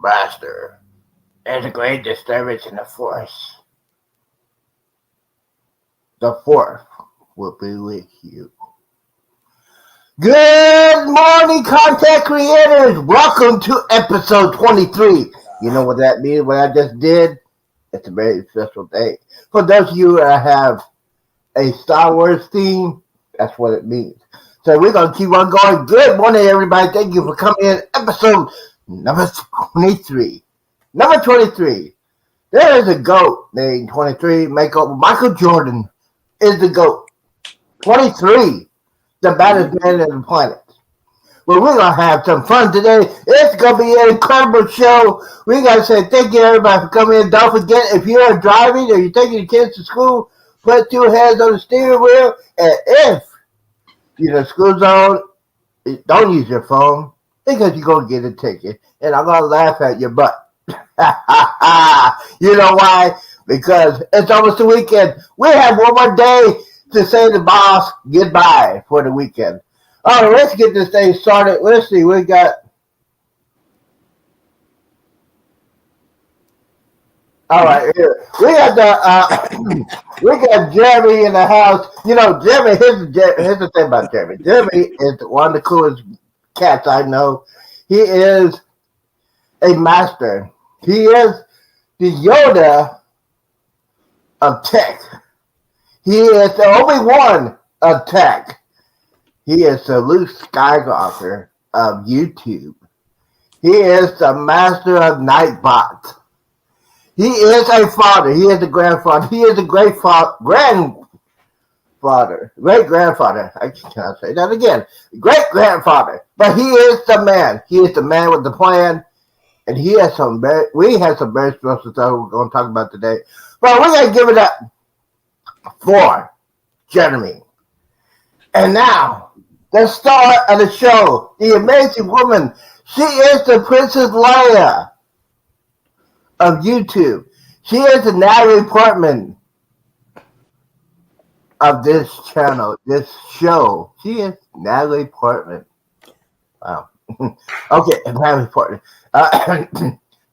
Master, there's a great disturbance in the force. The fourth will be with you. Good morning, content creators. Welcome to episode 23. You know what that means, what I just did? It's a very special day. For those of you that have a Star Wars theme, that's what it means. So we're going to keep on going. Good morning, everybody. Thank you for coming in. Episode number 23. Number 23. There is a GOAT named 23. Michael Jordan is the GOAT. 23. The baddest man on the planet. Well, we're going to have some fun today. It's going to be an incredible show. We got to say thank you, everybody, for coming in. Don't forget, if you are driving or you're taking your kids to school, put two hands on the steering wheel. And if you're in the school zone, don't use your phone because you're going to get a ticket. And I'm going to laugh at your butt. You know why? Because it's almost the weekend. We have one more day to say the boss goodbye for the weekend. All right, let's get this thing started. Let's see. We got... All right, here. We got Jeremy in the house. You know, Jeremy, here's the thing about Jeremy. Jeremy is one of the coolest cats I know. He is a master. He is the Yoda of tech. He is the Obi-Wan of tech. He is the Luke Skywalker of YouTube. He is the master of Nightbot. He is a father. He is a grandfather. He is a great-grandfather. I cannot say that again. Great-grandfather. But he is the man. He is the man with the plan. And we have some very special stuff we're going to talk about today. But we're going to give it up for Jeremy. And now, the star of the show, the amazing woman. She is the Princess Leia of YouTube. She is the Natalie Portman of this channel, this show. She is Natalie Portman. Wow. Okay, Natalie Portman.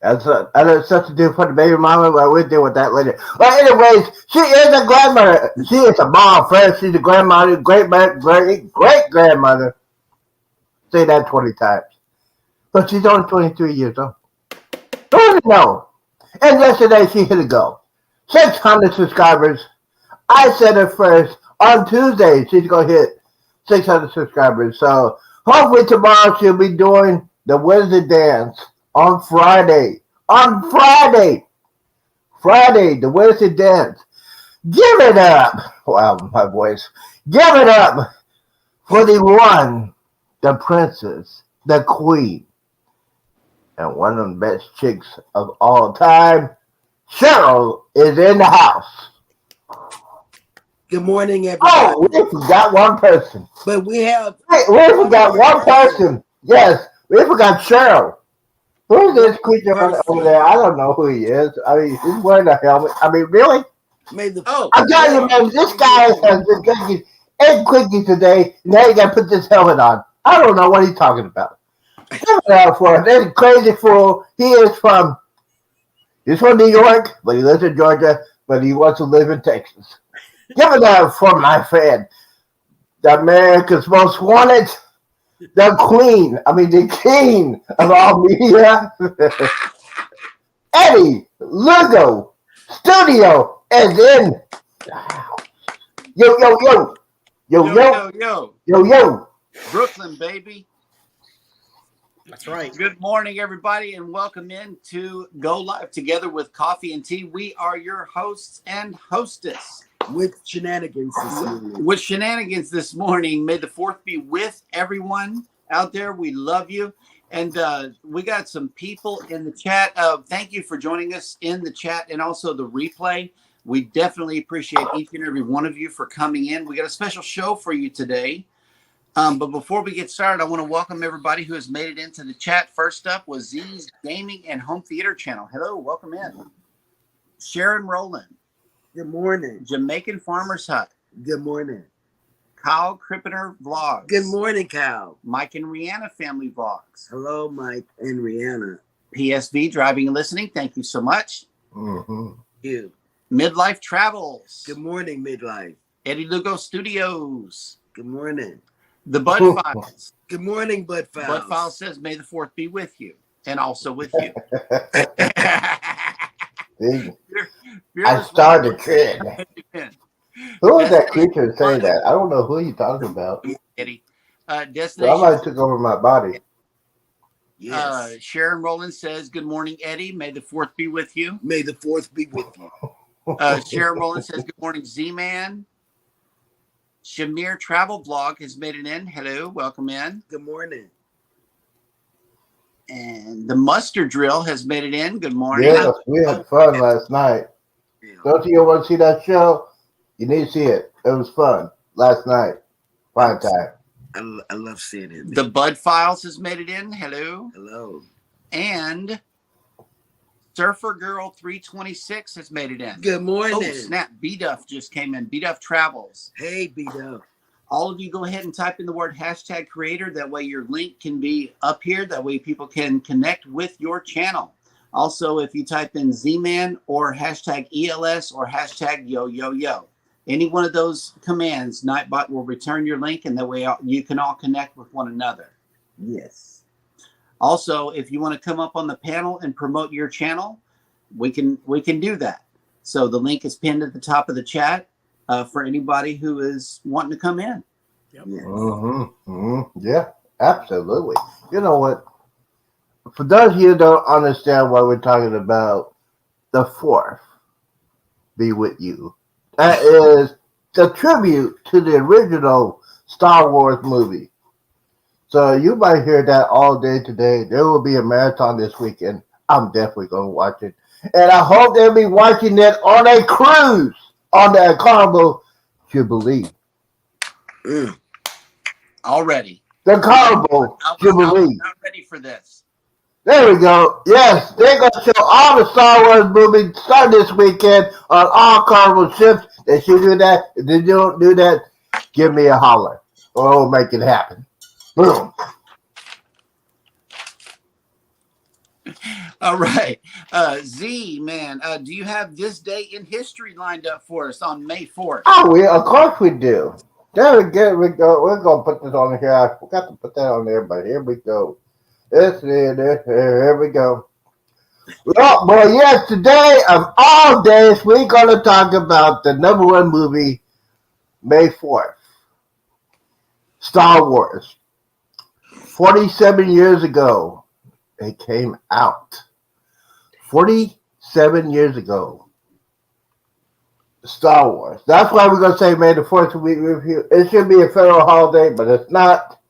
That's stuff to do for the baby mama, but we'll deal with that later. But anyways, she is a grandmother. She is a mom first. She's a grandmother, great-grandmother. Say that 20 times. But she's only 23 years old. Don't you know? And yesterday she hit a goal. 600 subscribers. I said it first. On Tuesday, she's going to hit 600 subscribers. So hopefully tomorrow she'll be doing the Wednesday dance on Friday. Friday, the Wednesday dance. Give it up. Wow, my voice. Give it up for the one, the princess, the queen, and one of the best chicks of all time. Cheryl is in the house. Good morning, everybody. Oh, we forgot one person. But we forgot one person. Yes, we forgot Cheryl. Who is this creature over there? I don't know who he is. I mean, he's wearing a helmet. I mean, really? I'm telling you, man, this guy has been drinking 8 quickies today. Now you got to put this helmet on. I don't know what he's talking about. Give it out for him. This crazy fool. He's from New York, but he lives in Georgia, but he wants to live in Texas. Give it out for my friend, the America's most wanted, the king of all media, Eddie Lugo Studio is in the house. Yo. Brooklyn, baby. That's right. Good morning, everybody, and welcome in to Go Live Together with Coffee and Tea. We are your hosts and hostess. With shenanigans this morning. May the 4th be with everyone out there. We love you. And we got some people in the chat. Thank you for joining us in the chat and also the replay. We definitely appreciate each and every one of you for coming in. We got a special show for you today. But before we get started, I want to welcome everybody who has made it into the chat. First up was Z's Gaming and Home Theater Channel. Hello, welcome in. Sharon Rowland. Good morning. Jamaican Farmer's Hut. Good morning. Kyle Krippener Vlogs. Good morning, Kyle. Mike and Rihanna Family Vlogs. Hello, Mike and Rihanna. PSV, driving and listening. Thank you so much. Mm-hmm. You. Midlife Travels. Good morning, Midlife. Eddie Lugo Studios. Good morning. The Bud Files. Good morning, Bud Files. Bud Files says, "May the 4th be with you, and also with you." See, I started a trend. Who was that creature saying that? I don't know who you're talking about. Eddie. Somebody took over my body. Yes. Sharon Rowland says, "Good morning, Eddie. May the 4th be with you." May the 4th be with you. Sharon Rowland says, "Good morning, Z-Man." Shamir Travel Vlog has made it in. Hello, welcome in. Good morning. And the Mustard Drill has made it in. Good morning. Yes, we had fun last night. Yeah. Don't you want to see that show? You need to see it. It was fun last night. Fine time. I love seeing it. The Bud Files has made it in. Hello. Hello. And Surfer Girl 326 has made it in. Good morning. Oh, snap. B-Duff just came in. B-Duff Travels. Hey, B-Duff. All of you go ahead and type in the word #creator. That way your link can be up here. That way people can connect with your channel. Also, if you type in Z-Man or #ELS or #YoYoYo, any one of those commands, Nightbot will return your link, and that way you can all connect with one another. Yes. Also, if you want to come up on the panel and promote your channel, we can do that. So the link is pinned at the top of the chat for anybody who is wanting to come in. Yep. Yes. Yeah, absolutely. You know what? For those of you who don't understand why we're talking about the 4th be with you, that is the tribute to the original Star Wars movie. So you might hear that all day today. There will be a marathon this weekend. I'm definitely going to watch it. And I hope they'll be watching it on a cruise on that Carnival Jubilee. Already. The Carnival Jubilee. I'm not ready for this. There we go. Yes, they're going to show all the Star Wars movies start this weekend on all Carnival ships. They should do that. If they don't do that, give me a holler. Or we'll make it happen. Boom. All right. Z-Man, do you have this day in history lined up for us on May 4th? Oh, of course we do. There we go. We're going to put this on here. I forgot to put that on there, but here we go. Here we go. Well, boy, yes, today of all days, we're going to talk about the #1 movie, May 4th. Star Wars. 47 years ago, it came out. 47 years ago. Star Wars. That's why we're going to say May the 4th be with you. It should be a federal holiday, but it's not.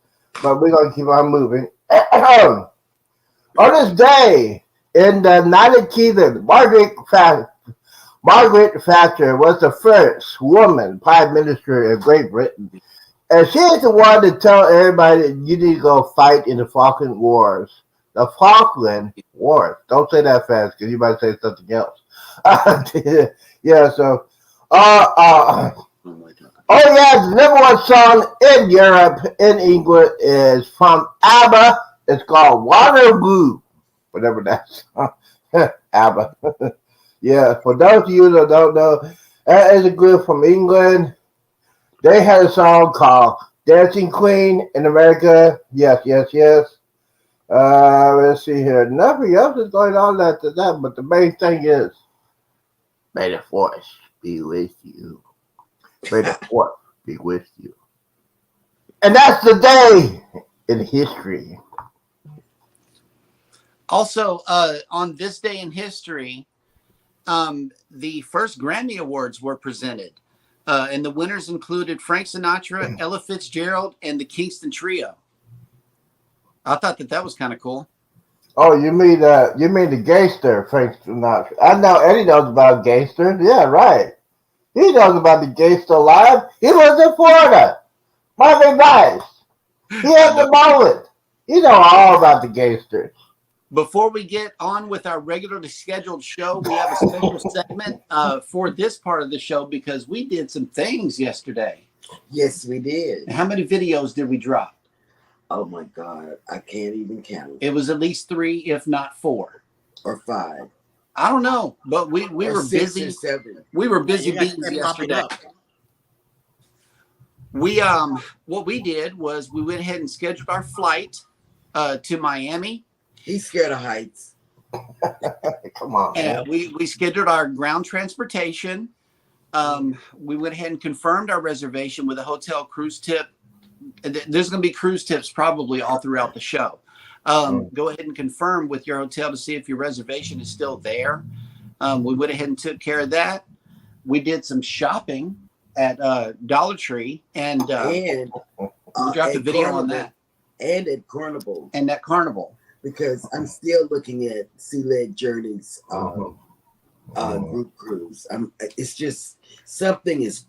But we're going to keep on moving. On this day, in the United Kingdom, Margaret Thatcher was the first woman prime minister of Great Britain. And she is the one to tell everybody that you need to go fight in the Falkland Wars. The Falkland Wars. Don't say that fast because you might say something else. Yeah, so oh yeah, the #1 song in Europe, in England, is from ABBA. It's called Waterloo, whatever that's. ABBA. Yeah, for those of you that don't know, that is a group from England. They had a song called Dancing Queen in America. Yes. Let's see here. Nothing else is going on after that, but the main thing is, may the force be with you. May the 4th be with you. And that's the day in history. Also, on this day in history, the first Grammy Awards were presented. And the winners included Frank Sinatra, Ella Fitzgerald, and the Kingston Trio. I thought that was kind of cool. Oh, you mean the gangster, Frank Sinatra? I know Eddie knows about gangsters. Yeah, right. He knows about the gangster life. He was in Florida. Miami Vice. He had the mullet. You know all about the gangsters. Before we get on with our regularly scheduled show, we have a special segment for this part of the show because we did some things yesterday. Yes, we did. How many videos did we drop? Oh my God, I can't even count. It was at least 3, if not 4. Or 5. I don't know, but we Or were 6 busy. or 7. We were busy You guys bees kept popping yesterday. up. We what we did was we went ahead and scheduled our flight to Miami. He's scared of heights. Come on, man. And we scheduled our ground transportation. We went ahead and confirmed our reservation with a hotel cruise tip. There's going to be cruise tips probably all throughout the show. Go ahead and confirm with your hotel to see if your reservation is still there. We went ahead and took care of that. We did some shopping at Dollar Tree and we dropped a video on that. And at Carnival. And that Carnival. Because I'm still looking at Sea Leg Journey's group cruise. It's just something is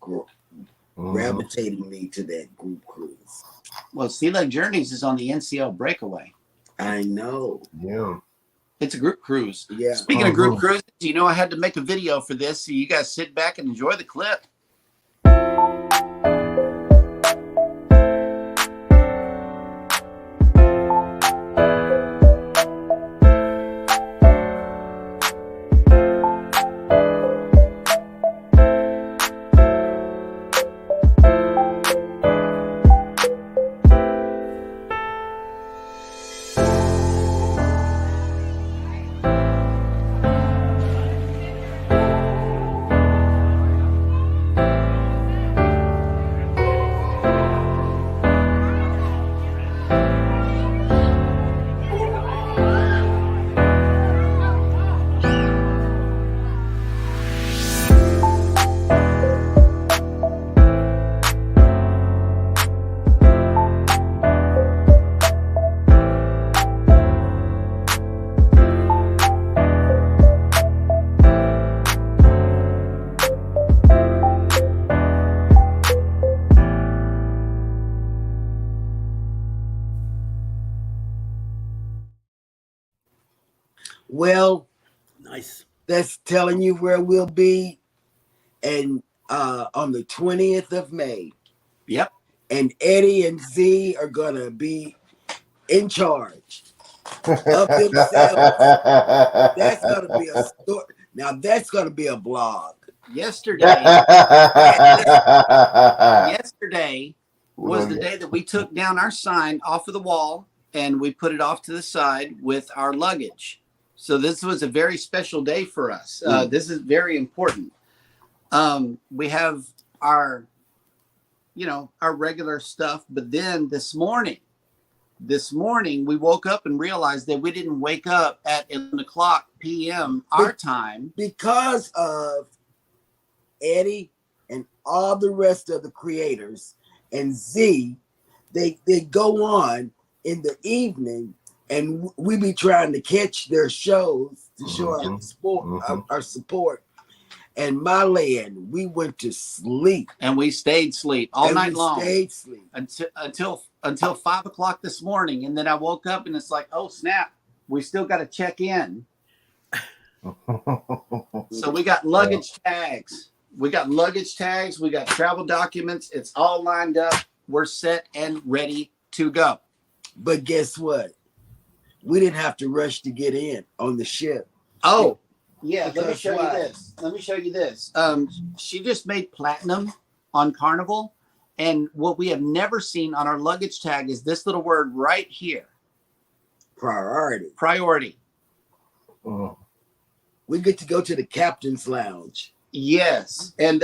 gravitating me to that group cruise. Well, Sea Leg Journeys is on the NCL Breakaway. I know. Yeah. It's a group cruise. Yeah. Speaking of group cruises, you know I had to make a video for this, so you guys sit back and enjoy the clip. Well, Nice. that's telling you where we'll be, and on the 20th of May. Yep. And Eddie and Z are gonna be in charge of themselves. That's gonna be a story. Now that's gonna be a blog. Yesterday was the day that we took down our sign off of the wall and we put it off to the side with our luggage. So this was a very special day for us. This is very important. We have our regular stuff, but then this morning we woke up and realized that we didn't wake up at 11 o'clock p.m. our time because of Eddie and all the rest of the creators and Z. They go on in the evening, and we be trying to catch their shows to show our support. And my land, we went to sleep, and we stayed asleep all night long. Stayed sleep until 5 o'clock this morning, and then I woke up and it's like, oh snap, we still got to check in. So we got luggage tags. We got travel documents. It's all lined up. We're set and ready to go. But guess what? We didn't have to rush to get in on the ship. Oh, yeah. Let me Because show you this. She just made platinum on Carnival. And what we have never seen on our luggage tag is this little word right here. Priority. We get to go to the captain's lounge. Yes. And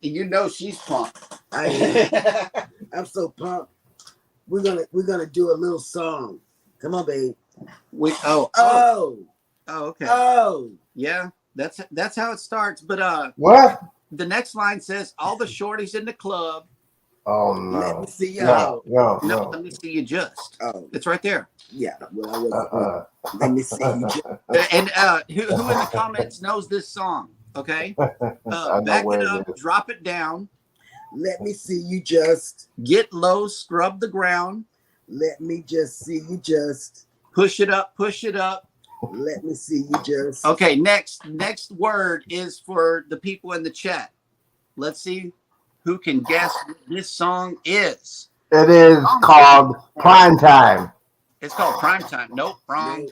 you know she's pumped. I'm so pumped. We're gonna do a little song. Come on, babe. Okay. Oh. Yeah, that's how it starts. But what? The next line says, all the shorties in the club. Oh no. Let me see you. No. Let me see you just. Oh. It's right there. Yeah. Well, let me see you just. And who in the comments knows this song? Okay. Back it up, drop it down. Let me see you just. Get low, scrub the ground. Let me just see you just. Push it up, push it up. Let me see you just. Okay, next word is for the people in the chat. Let's see who can guess what this song is. It is called Prime Time. It's called Prime Time. Nope, wrong.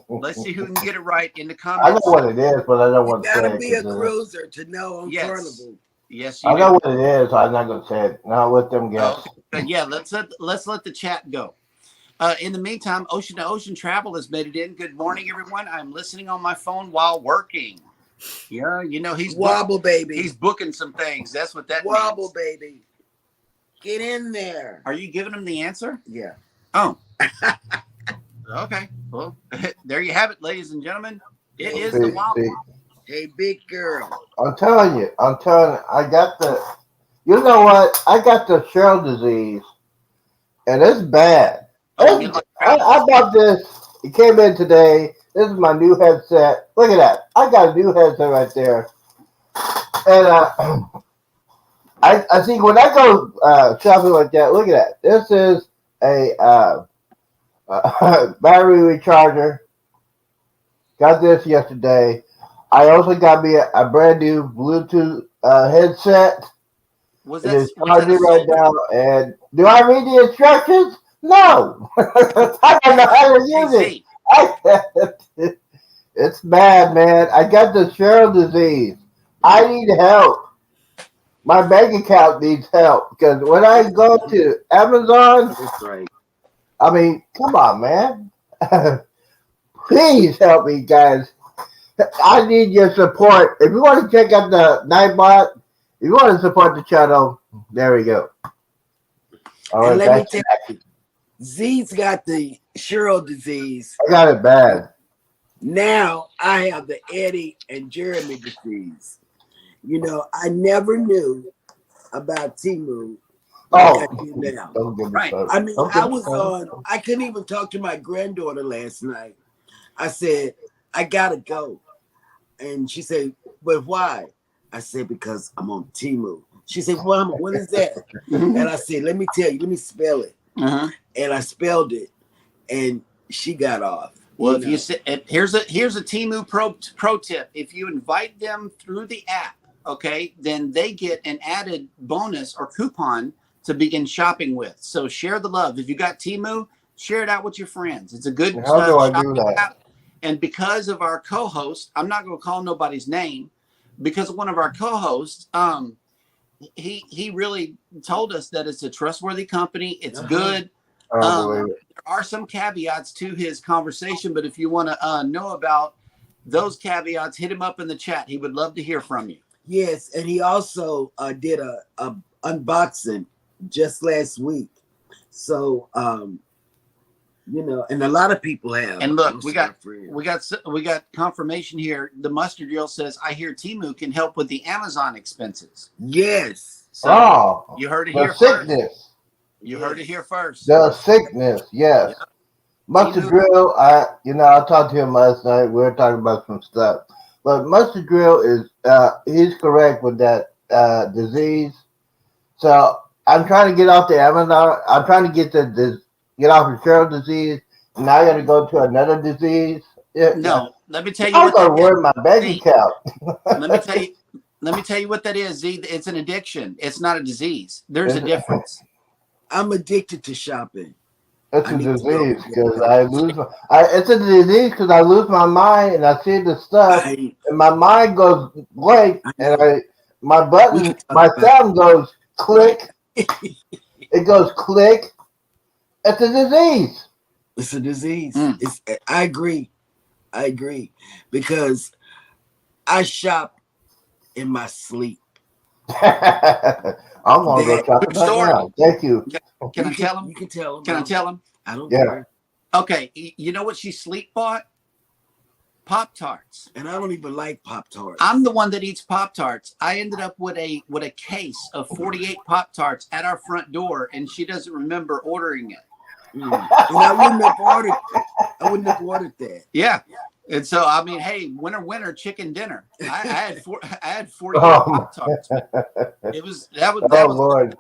Let's see who can get it right in the I know comments. what it is, but I don't want You to say gotta it. be a cruiser to know on Yes. Carnival. Yes, you I do. know what it is, so I'm not going to say it. Now let them guess. Okay. But yeah, let's let the chat go. In the meantime, Ocean to Ocean Travel has made it in. Good morning, everyone. I'm listening on my phone while working. Yeah, you know he's Wobble, baby. He's booking some things. That's what that Wobble, means. baby. Get in there. Are you giving him the answer? Yeah. Oh. Okay. Well, there you have it, ladies and gentlemen. It is See, the wobble. see. Hey, big girl. I'm telling you, I got the, you know what? I got the Cheryl disease, and it's bad. Oh, you like I bought this. It came in today. This is my new headset. Look at that. I got a new headset right there. And I think when I go shopping like that, look at that. This is a battery recharger. Got this yesterday. I also got me a brand new Bluetooth headset. Was It that is charging right sold? now. And do I read the instructions? No. I don't know how to use it. It's bad, man. I got the Cheryl disease. I need help. My bank account needs help because when I go to Amazon, That's right. I mean, come on, man. Please help me, guys. I need your support. If you want to check out the Nightbot, if you want to support the channel, there we go. All right, And let me tell you, Z's got the Cheryl disease. I got it bad. Now I have the Eddie and Jeremy disease. You know, I never knew about Temu. Oh, now. Don't give me Right. started. I mean, Don't I get me was started. on, I couldn't even talk to my granddaughter last night. I said, I gotta go. And she said, but why? I said, because I'm on Temu. She said, Mama, what is that? And I said, let me tell you, let me spell it. Uh-huh. And I spelled it, and she got off. Well, if you say, here's a Temu pro tip. If you invite them through the app, okay, then they get an added bonus or coupon to begin shopping with. So share the love. If you got Temu, share it out with your friends. It's a good How do I do shopping that? app. And because of our co-host, I'm not going to call nobody's name, because of one of our co-hosts, he really told us that it's a trustworthy company. It's good. I don't believe it. There are some caveats to his conversation, but if you want to know about those caveats, hit him up in the chat. He would love to hear from you. Yes, and he also did a unboxing just last week. So you know, and a lot of people have. And look, we got confirmation here. The mustard girl says, "I hear Temu can help with the Amazon expenses." Yes. So you heard it the here sickness. first. You heard it here first. The sickness, yes. Yeah. Mustard Drill, I talked to him last night. We were talking about some stuff. But Mustard Drill is he's correct with that disease. So I'm trying to get off the Amazon. I'm trying to get off the Cheryl disease. And now I got to go to another disease. No, let me tell you I'm what going to that work my bank account. Let me tell you what that is, Z. It's an addiction. It's not a disease. There's a difference. I'm addicted to shopping. It's a disease because I lose. It's a disease because I lose my mind and I see the stuff and my mind goes blank and my thumb goes click. It goes click. It's a disease. It's a disease. I agree because I shop in my sleep. I'm gonna go shop right now. Thank you. Can I tell him? You can tell him. Can I tell him? I don't care. Okay, you know what she sleep bought? Pop-Tarts. And I don't even like Pop-Tarts. I'm the one that eats Pop-Tarts. I ended up with a case of 48 Pop-Tarts at our front door, and she doesn't remember ordering it. And I wouldn't have ordered that. Yeah. And so, I mean, hey, winner, chicken dinner. I had 48 Pop-Tarts. Oh Lord,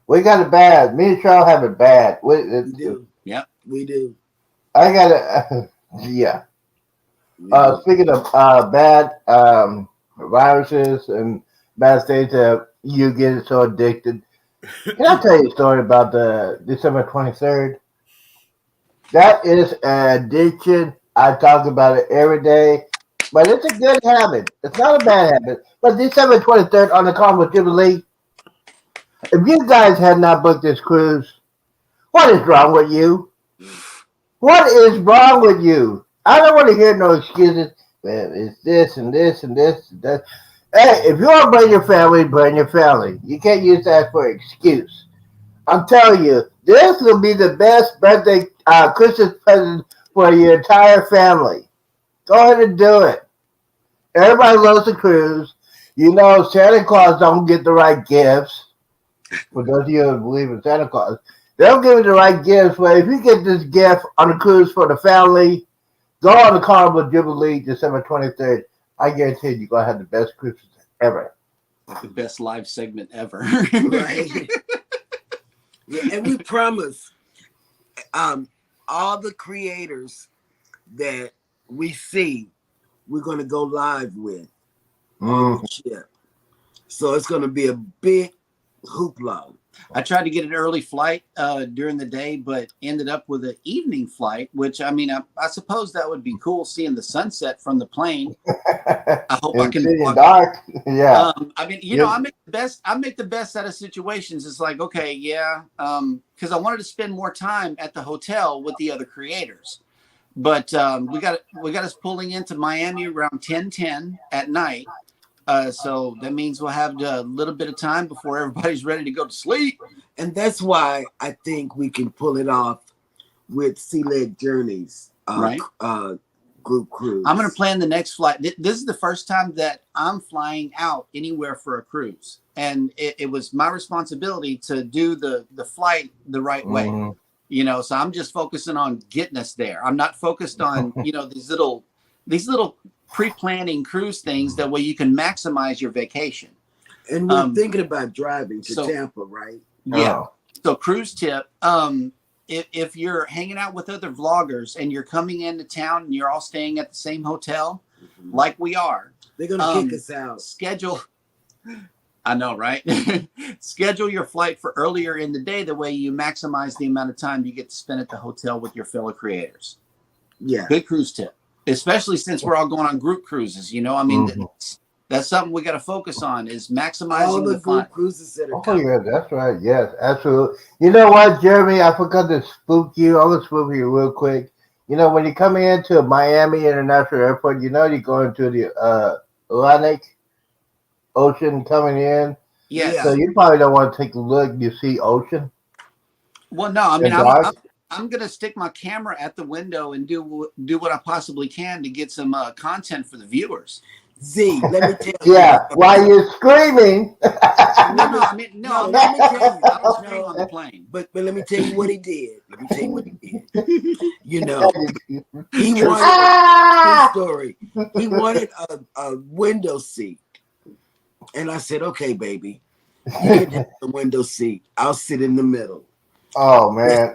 we got it bad. Me and Charles have it bad. We do. Yeah, we do. I got it. Yeah. Speaking of bad viruses and bad states that you get so addicted, Can I tell you a story about the December 23rd? That is an addiction. I talk about it every day, but it's a good habit. It's not a bad habit. But December 23rd on the Carnival Jubilee, if you guys had not booked this cruise, what is wrong with you? What is wrong with you? I don't want to hear no excuses. Well, it's this and this and this and that. Hey, if you want to bring your family, bring your family. You can't use that for an excuse. I'm telling you, this will be the best birthday Christmas present for your entire family. Go ahead and do it. Everybody loves the cruise. You know, Santa Claus don't get the right gifts. For those of you who believe in Santa Claus, they don't give you the right gifts. But if you get this gift on the cruise for the family, go on the Carnival Jubilee December 23rd. I guarantee you're going to have the best Christmas ever. The best live segment ever. Right. Yeah, and we promise all the creators that we see, we're going to go live with on the ship. So it's going to be a big hoopla. I tried to get an early flight during the day, but ended up with an evening flight, which I mean, I suppose that would be cool seeing the sunset from the plane. I hope I can. Dark. Yeah. I mean, you know, I make the best out of situations. It's like, okay, yeah, because I wanted to spend more time at the hotel with the other creators, but we got us pulling into Miami around 10:10 at night. So that means we'll have a little bit of time before everybody's ready to go to sleep. And that's why I think we can pull it off with Sea Leg Journeys right. Group cruise. I'm going to plan the next flight. This is the first time that I'm flying out anywhere for a cruise. And it was my responsibility to do the flight the right way. You know, so I'm just focusing on getting us there. I'm not focused on, you know, these little pre-planning cruise things. That way you can maximize your vacation. And we're thinking about driving to Tampa, right? Yeah. So cruise tip, if you're hanging out with other vloggers and you're coming into town and you're all staying at the same hotel, like we are, they're going to kick us out. I know, right? Schedule your flight for earlier in the day. The way you maximize the amount of time you get to spend at the hotel with your fellow creators. Yeah. Good cruise tip. Especially since we're all going on group cruises, you know. I mean, that's something we got to focus on is maximizing all the group fun. cruises that are coming. Yeah, that's right. Yes, absolutely. You know what, Jeremy? I forgot to spook you. I'm gonna spook you real quick. You know, when you're coming into Miami International Airport, you know you're going to the Atlantic Ocean coming in. Yeah. So you probably don't want to take a look. You see ocean. Well, no. I mean, I'm going to stick my camera at the window and do what I possibly can to get some content for the viewers. Z, let me tell you. Yeah, while you're screaming. No, let me tell you. I don't scream on the plane. But let me tell you what he did. You know, he wanted story. He wanted a window seat. And I said, okay, baby, you can have the window seat. I'll sit in the middle. Oh man,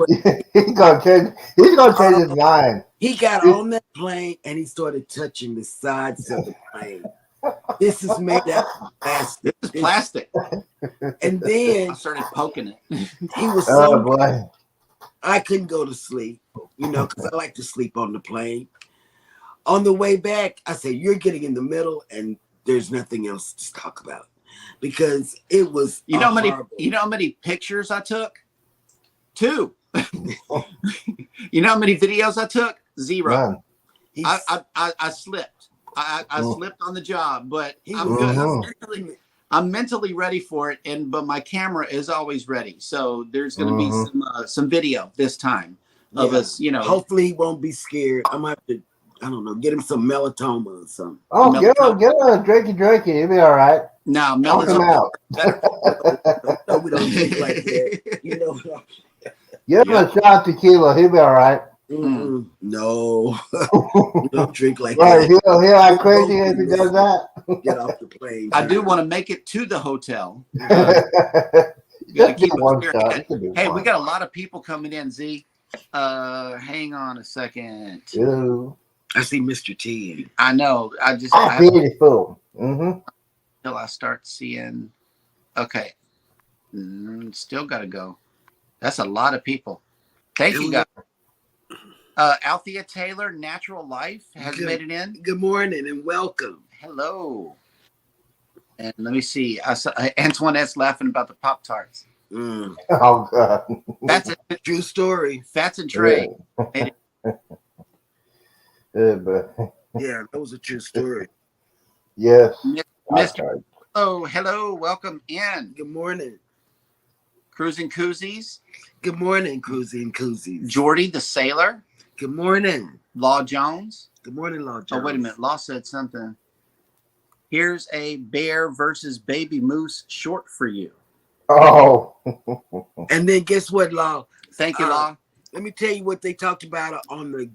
he's gonna change his mind. He got on that plane and he started touching the sides of the plane. This is made out of plastic. This is plastic. And then I started poking it. He was so boy. I couldn't go to sleep, you know, because I like to sleep on the plane. On the way back, I said, "You're getting in the middle, and there's nothing else to talk about," because it was you know how many pictures I took. 2. You know how many videos I took? 0. I slipped. I slipped on the job, but I'm good. I'm mentally ready for it, but my camera is always ready. So there's going to be some video this time of us. You know, hopefully he won't be scared. I'm gonna have to, I don't know, get him some melatonin or something. Oh, get him a drinky. He'll be all right. No, melatonin. No, we don't drink like that. You know. Give him a shot of tequila. He'll be all right. No, we don't drink like that. He'll act crazy if he does that. Get off the plane. I do want to make it to the hotel. Just keep one shot. Hey, we got a lot of people coming in. Z, hang on a second. Ew. I see Mr. T. I know. Beautiful. Till I start seeing. Okay. Still got to go. That's a lot of people. Thank you, guys. Althea Taylor, Natural Life, has made it in. Good morning and welcome. Hello. And let me see. I saw Antoinette's laughing about the Pop-Tarts. Oh, God. That's a true story. Fats and Trey. Yeah, but, Yeah, that was a true story. yes. Mr. Oh, hello. Welcome in. Good morning. Cruising Koozies. Good morning, Cruising Koozies. Jordy the Sailor. Good morning. Law Jones. Good morning, Law Jones. Oh, wait a minute. Law said something. Here's a bear versus baby moose short for you. Oh. And then guess what, Law? Thank you, Law. Let me tell you what they talked about on the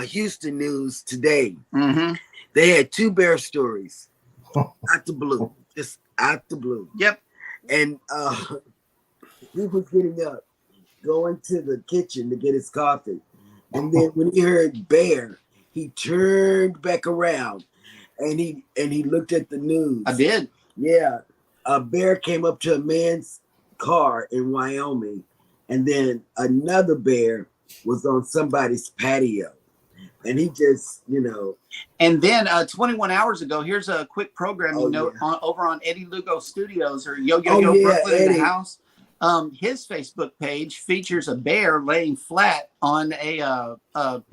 Houston news today. Mm-hmm. They had 2 bear stories. Out the blue. Just out the blue. Yep. And he was getting up, going to the kitchen to get his coffee. And then when he heard bear, he turned back around and he looked at the news. I did. Yeah. A bear came up to a man's car in Wyoming, and then another bear was on somebody's patio. And he just, And then 21 hours ago, here's a quick programming note yeah. over on Eddie Lugo Studios or Yo Yeah, Brooklyn Eddie. in the house. His Facebook page features a bear laying flat on a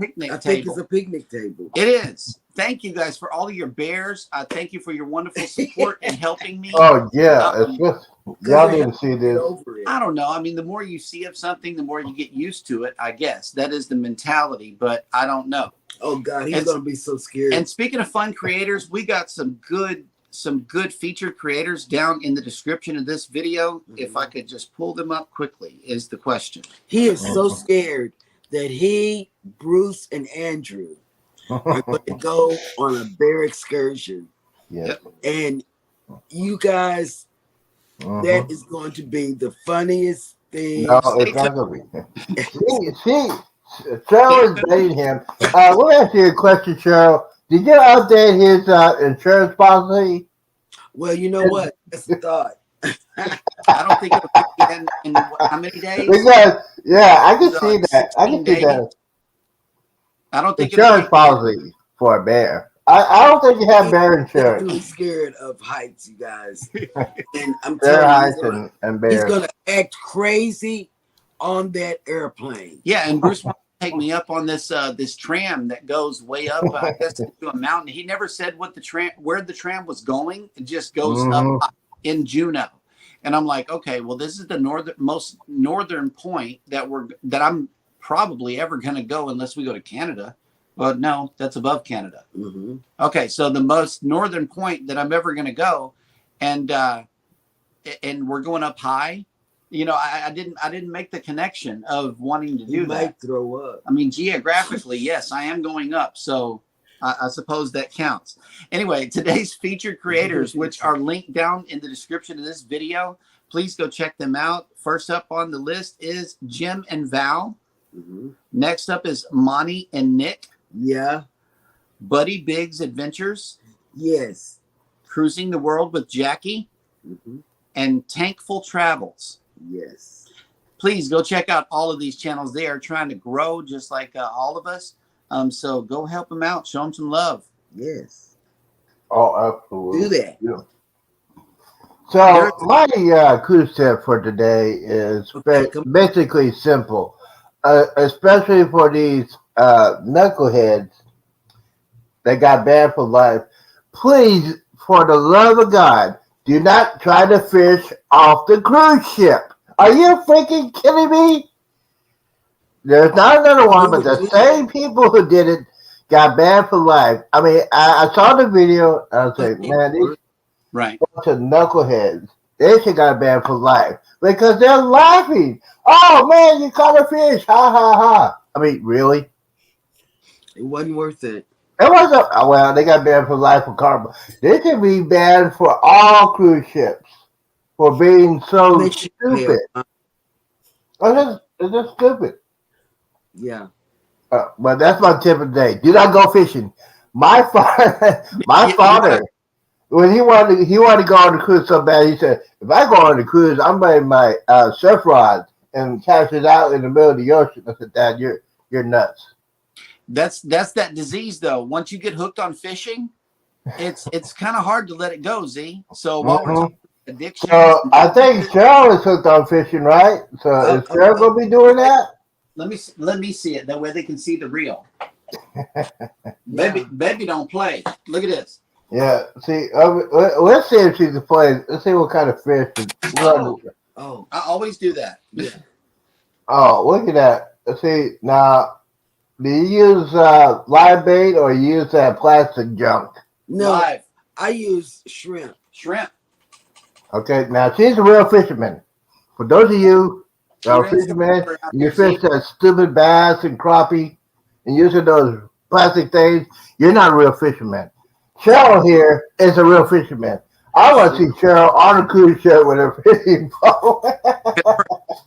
picnic I table. think it's a picnic table. It is. Thank you guys for all of your bears. Thank you for your wonderful support and helping me. Oh, yeah. It's just, y'all didn't see this. I don't know. I mean, the more you see of something, the more you get used to it, I guess. That is the mentality, but I don't know. Oh, God, he's going to be so scared. And speaking of fun creators, we got some good featured creators down in the description of this video. Mm-hmm. If I could just pull them up quickly is the question. He is so scared that he, Bruce, and Andrew are going to go on a bear excursion. Yes. And you guys, that is going to be the funniest thing. No, it's not going to be. See, Cheryl is dating him. Let me ask you a question, Cheryl. Did you update his insurance policy? Well, you know what? That's the thought. I don't think it'll be in how many days? Because, yeah, I can see that. I can see days. that. I don't think insurance policy for a bear. I don't think you have bear insurance. I'm really scared of heights, you guys. And I'm bear telling heights you, and bears. He's going to act crazy on that airplane. Yeah, and Bruce wants to take me up on this tram that goes way up, I guess, into a mountain. He never said where the tram was going. It just goes up in Juneau. And I'm like, okay, well, this is the most northern point that I'm probably ever going to go unless we go to Canada. Well, no, that's above Canada. Mm-hmm. Okay, so the most northern point that I'm ever going to go, and we're going up high. I didn't make the connection of wanting to do you that. Might throw up. I mean, geographically, yes, I am going up, so I suppose that counts. Anyway, today's featured creators, which are linked down in the description of this video, please go check them out. First up on the list is Jim and Val. Mm-hmm. Next up is Monty and Nick. Yeah. Buddy Biggs Adventures. Yes. Cruising the World with Jackie. Mm-hmm. And Tankful Travels. Yes. Please go check out all of these channels. They are trying to grow just like all of us. So go help them out. Show them some love. Yes. Oh, absolutely. Do that. Yeah. So my cruise tip for today is basically simple, especially for these knuckleheads that got banned for life. Please, for the love of God, do not try to fish off the cruise ship. Are you freaking kidding me? There's not another one, but the same people who did it got banned for life. I mean, I saw the video, and I was like, man, these bunch of knuckleheads, they should got banned for life because they're laughing. Oh, man, you caught a fish. Ha, ha, ha. I mean, really? It wasn't worth it. It wasn't. Well, they got banned for life for carbon. They should be banned for all cruise ships for being so stupid. It's just stupid. Yeah. But that's my tip of the day. Do not go fishing. My father when he wanted to go on the cruise so bad. He said, "If I go on the cruise, I'm bringing my surf rods and cast it out in the middle of the ocean." I said, "Dad, you're nuts." That's that disease though. Once you get hooked on fishing, it's kind of hard to let it go, Z. So while we're talking addictions, So I think Cheryl is hooked on fishing, right? So is Cheryl gonna be doing that? let me see it. That way they can see the reel. Baby don't play. Look at this. Yeah. See, let's see if she's playing. Let's see what kind of fish. Oh, I always do that. Yeah. Oh, look at that. Let's see now. Do you use live bait or you use that plastic junk? No, Live I use shrimp. shrimp. Okay, now she's a real fisherman. For those of you that are Shrimp. fishermen, you fish that stupid bass and crappie and using those plastic things, you're not a real fisherman. Cheryl here is a real fisherman. I want to see Cheryl on a cruise ship with her fishing boat.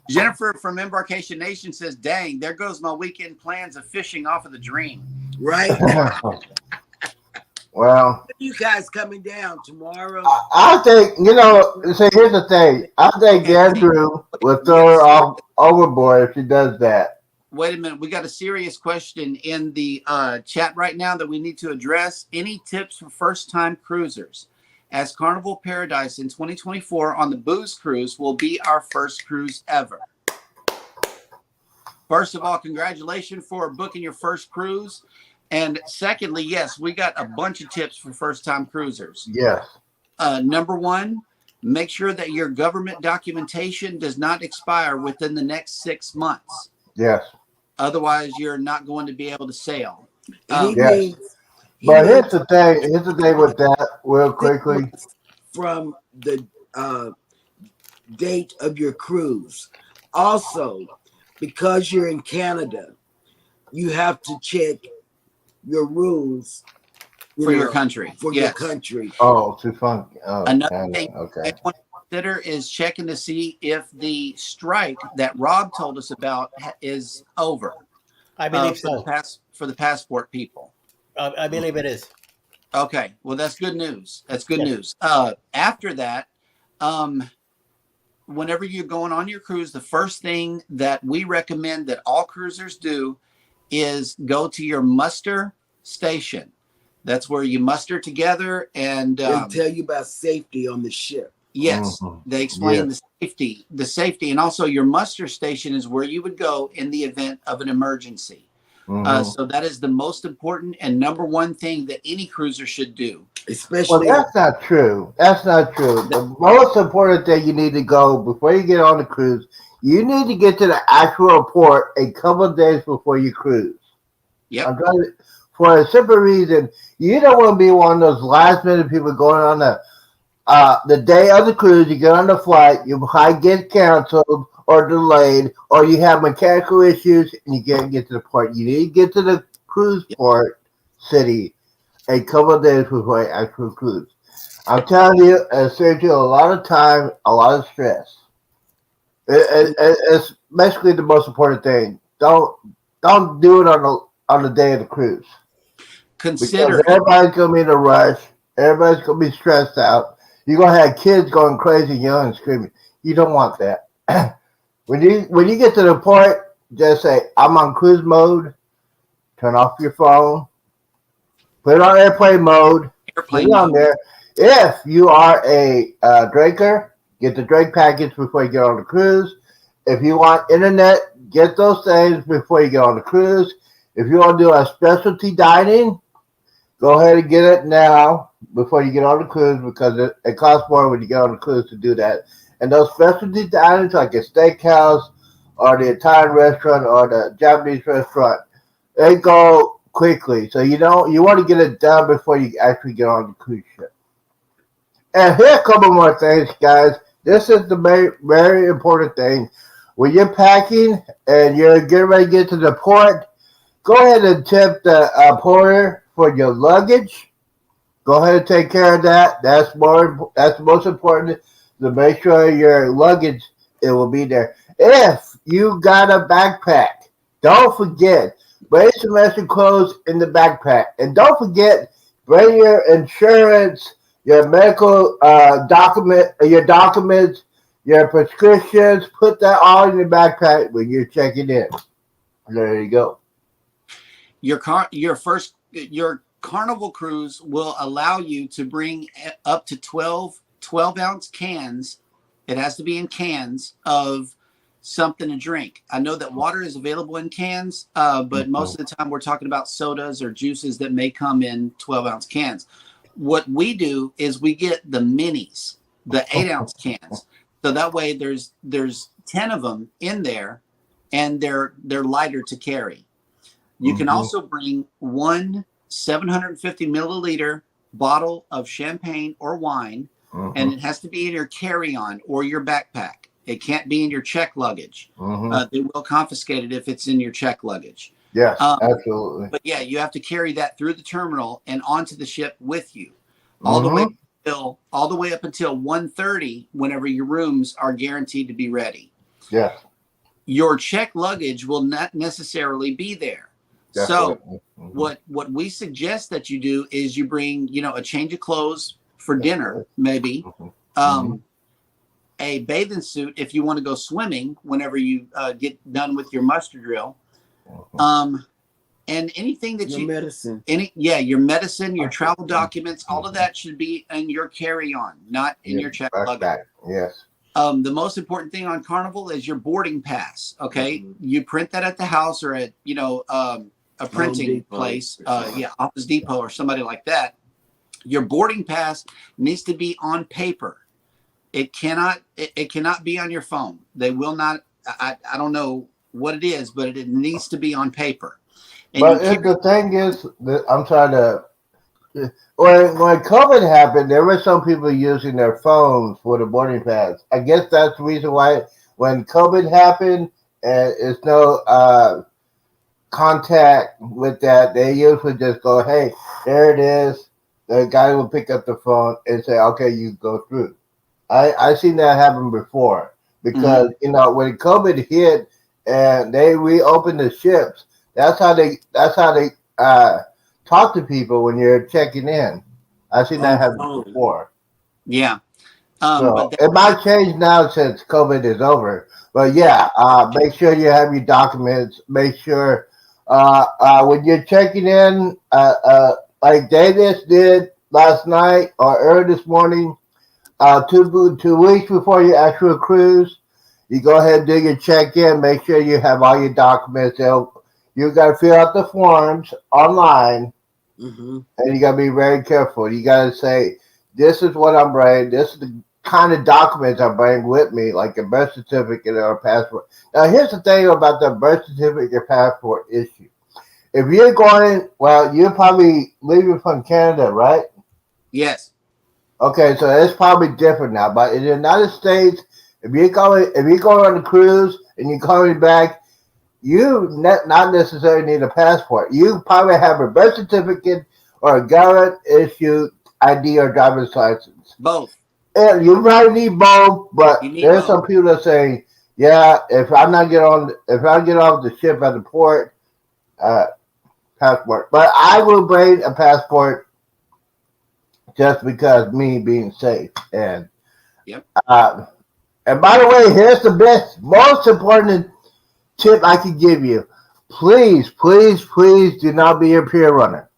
Jennifer from Embarkation Nation says, "Dang, there goes my weekend plans of fishing off of the dream." Right? Well, You guys coming down tomorrow? I think, see, here's the thing. I think Andrew will throw her off overboard if she does that. Wait a minute. We got a serious question in the chat right now that we need to address. Any tips for first-time cruisers? As Carnival Paradise in 2024 on the Booze Cruise will be our first cruise ever. First of all, congratulations for booking your first cruise. And secondly, yes, we got a bunch of tips for first-time cruisers. Yes. Number one, make sure that your government documentation does not expire within the next 6 months. Yes. Otherwise, you're not going to be able to sail. Yes. But here's the thing. Here's the thing with that, real quickly. From the date of your cruise. Also, because you're in Canada, you have to check your rules for your country. For your country. Oh, too funky. Oh, another thing okay. I want to consider is checking to see if the strike that Rob told us about is over. I believe so. For the passport people. I believe it is. Okay. Well, that's good news. That's good news. After that, whenever you're going on your cruise, the first thing that we recommend that all cruisers do is go to your muster station. That's where you muster together and they'll tell you about safety on the ship. Yes, they explain the safety, and also your muster station is where you would go in the event of an emergency. So that is the most important and number one thing that any cruiser should do. Especially, well, that's not true. That's not true. The most important thing you need to go before you get on the cruise, you need to get to the actual port a couple of days before you cruise. Yep. For a simple reason, you don't want to be one of those last minute people going on the day of the cruise. You get on the flight, you might get canceled or delayed, or you have mechanical issues and you can't get to the port. You need to get to the cruise port city a couple of days before you actually cruise. I'm telling you, it saves you a lot of time, a lot of stress. It's basically the most important thing. Don't do it on the day of the cruise. Consider because everybody's gonna be in a rush. Everybody's gonna be stressed out. You're gonna have kids going crazy, yelling and screaming. You don't want that. When you get to the port, just say, "I'm on cruise mode." Turn off your phone. Put it on airplane mode. Put it on there. If you are a drinker, get the drink package before you get on the cruise. If you want internet, get those things before you get on the cruise. If you want to do a specialty dining, go ahead and get it now before you get on the cruise because it costs more when you get on the cruise to do that. And those specialty dinings like a steakhouse or the Italian restaurant or the Japanese restaurant, they go quickly. So you want to get it done before you actually get on the cruise ship. And here are a couple more things, guys. This is the very, very important thing. When you're packing and you're getting ready to get to the port, go ahead and tip the porter for your luggage. Go ahead and take care of that. That's the most important. To make sure your luggage, it will be there. If you got a backpack, don't forget, bring some extra clothes in the backpack. And don't forget, bring your insurance your medical your documents, your prescriptions. Put that all in your backpack when you're checking in. There you go. Your Carnival cruise will allow you to bring up to 12-ounce cans. It has to be in cans of something to drink. I know that water is available in cans, but most of the time we're talking about sodas or juices that may come in 12-ounce cans. What we do is we get the minis, the 8-ounce cans. So that way there's 10 of them in there, and they're lighter to carry. You can also bring one 750 milliliter bottle of champagne or wine, and it has to be in your carry-on or your backpack. It can't be in your check luggage. They will confiscate it if it's in your check luggage. Yes, absolutely. But yeah, you have to carry that through the terminal and onto the ship with you, all the way up until 1:30, whenever your rooms are guaranteed to be ready. Yes. Your check luggage will not necessarily be there. Definitely. So what we suggest that you do is you bring, a change of clothes for dinner, maybe, a bathing suit if you want to go swimming whenever you get done with your muster drill, and anything that Your medicine. Your medicine, your travel documents, all of that should be in your carry-on, not in your check luggage. Yes. The most important thing on Carnival is your boarding pass. Okay, you print that at the house or at a printing place, Office Depot or somebody like that. Your boarding pass needs to be on paper. It cannot be on your phone. They will not. I don't know what it is, but it needs to be on paper. And but the thing is, I'm trying to. When COVID happened, there were some people using their phones for the boarding pass. I guess that's the reason why when COVID happened and it's no contact with that, they usually just go, "Hey, there it is." The guy will pick up the phone and say, "Okay, you go through." I seen that happen before because when COVID hit and they reopened the ships, that's how they talk to people when you're checking in. I've seen that happen before. Yeah. So it might change now since COVID is over. But yeah, make sure you have your documents. Make sure when you're checking in, like Davis did last night or early this morning, 2 weeks before your actual cruise, you go ahead and do your check-in. Make sure you have all your documents. You got to fill out the forms online, and you got to be very careful. You got to say, this is what I'm bringing. This is the kind of documents I bring with me, like a birth certificate or a passport. Now, here's the thing about the birth certificate or passport issue. If you're going, you're probably leaving from Canada, right? Yes. Okay, so it's probably different now. But in the United States, if you're going on a cruise and you're coming back, you not necessarily need a passport. You probably have a birth certificate or a government issued ID or driver's license. Both. And you probably need both, but there's some people that say, "Yeah, if I get off the ship at the port, passport." But I will bring a passport just because me being safe. And and by the way, here's the most important tip I can give you. Please, please, please do not be a peer runner.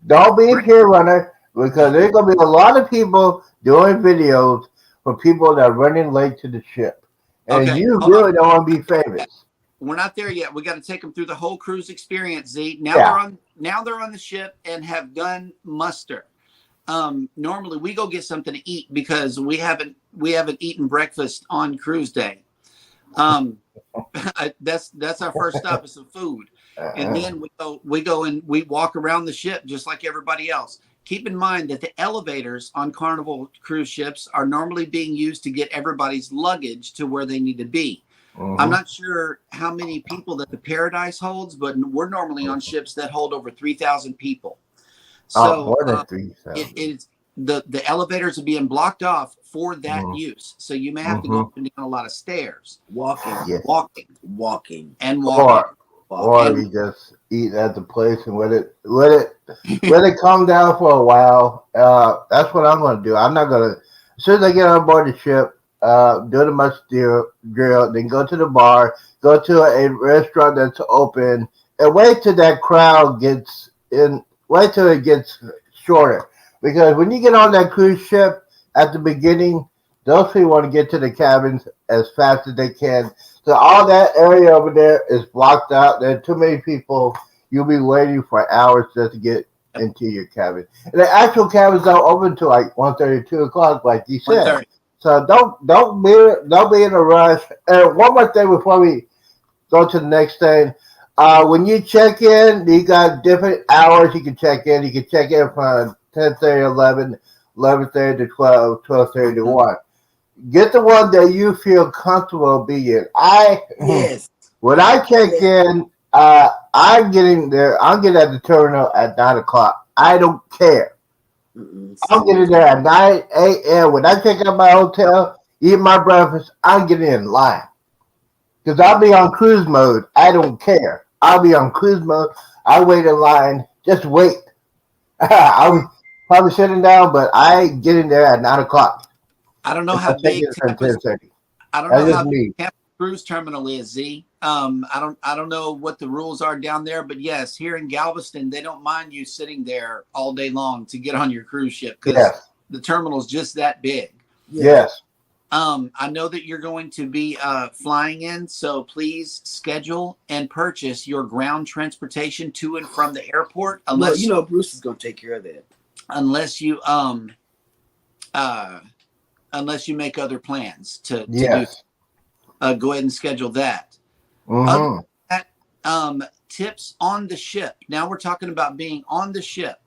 Don't be a peer runner because there's going to be a lot of people doing videos for people that are running late to the ship. And you really don't want to be famous. We're not there yet. We got to take them through the whole cruise experience, Z. Now they're on the ship and have done muster. Normally we go get something to eat because we haven't eaten breakfast on cruise day. That's our first stop is some food, and then we go and we walk around the ship just like everybody else. Keep in mind that the elevators on Carnival cruise ships are normally being used to get everybody's luggage to where they need to be. I'm not sure how many people that the Paradise holds, but we're normally on ships that hold over 3,000 people. So more than 3,000. it's the elevators are being blocked off for that use. So you may have to go up and down a lot of stairs. Walking. And walking. Or you just eat at the place and let it Let it calm down for a while. That's what I'm going to do. I'm not going to, as soon as I get on board the ship, do the much drill, then go to the bar, go to a restaurant that's open, and wait till that crowd gets in, wait till it gets shorter. Because when you get on that cruise ship at the beginning, those people want to get to the cabins as fast as they can. So all that area over there is blocked out. There are too many people. You'll be waiting for hours just to get into your cabin. And the actual cabins don't open till like 1:30, 2 o'clock, like you said. 1:30. So don't be in a rush. And one more thing before we go to the next thing. When you check in, you got different hours you can check in. You can check in from 10:30, 11, 11:30 to 12, 12:30 to 1. Get the one that you feel comfortable being in. Yes. When I check in, I'm getting there. I'm getting at the terminal at 9 o'clock. I don't care. I'm getting there at 9 a.m. When I check out my hotel, eat my breakfast, I'm getting in line. Because I'll be on cruise mode. I don't care. I'll be on cruise mode. I wait in line. Just wait. I'm probably sitting down, but I get in there at 9 o'clock. I don't know how big I don't know how big Tampa Cruise Terminal is, Z. I don't know what the rules are down there, but yes, here in Galveston, they don't mind you sitting there all day long to get on your cruise ship because the terminal is just that big. Yes. I know that you're going to be flying in, so please schedule and purchase your ground transportation to and from the airport. Unless Bruce is going to take care of that. Unless you make other plans to do, go ahead and schedule that. Mm-hmm. Tips on the ship. Now we're talking about being on the ship.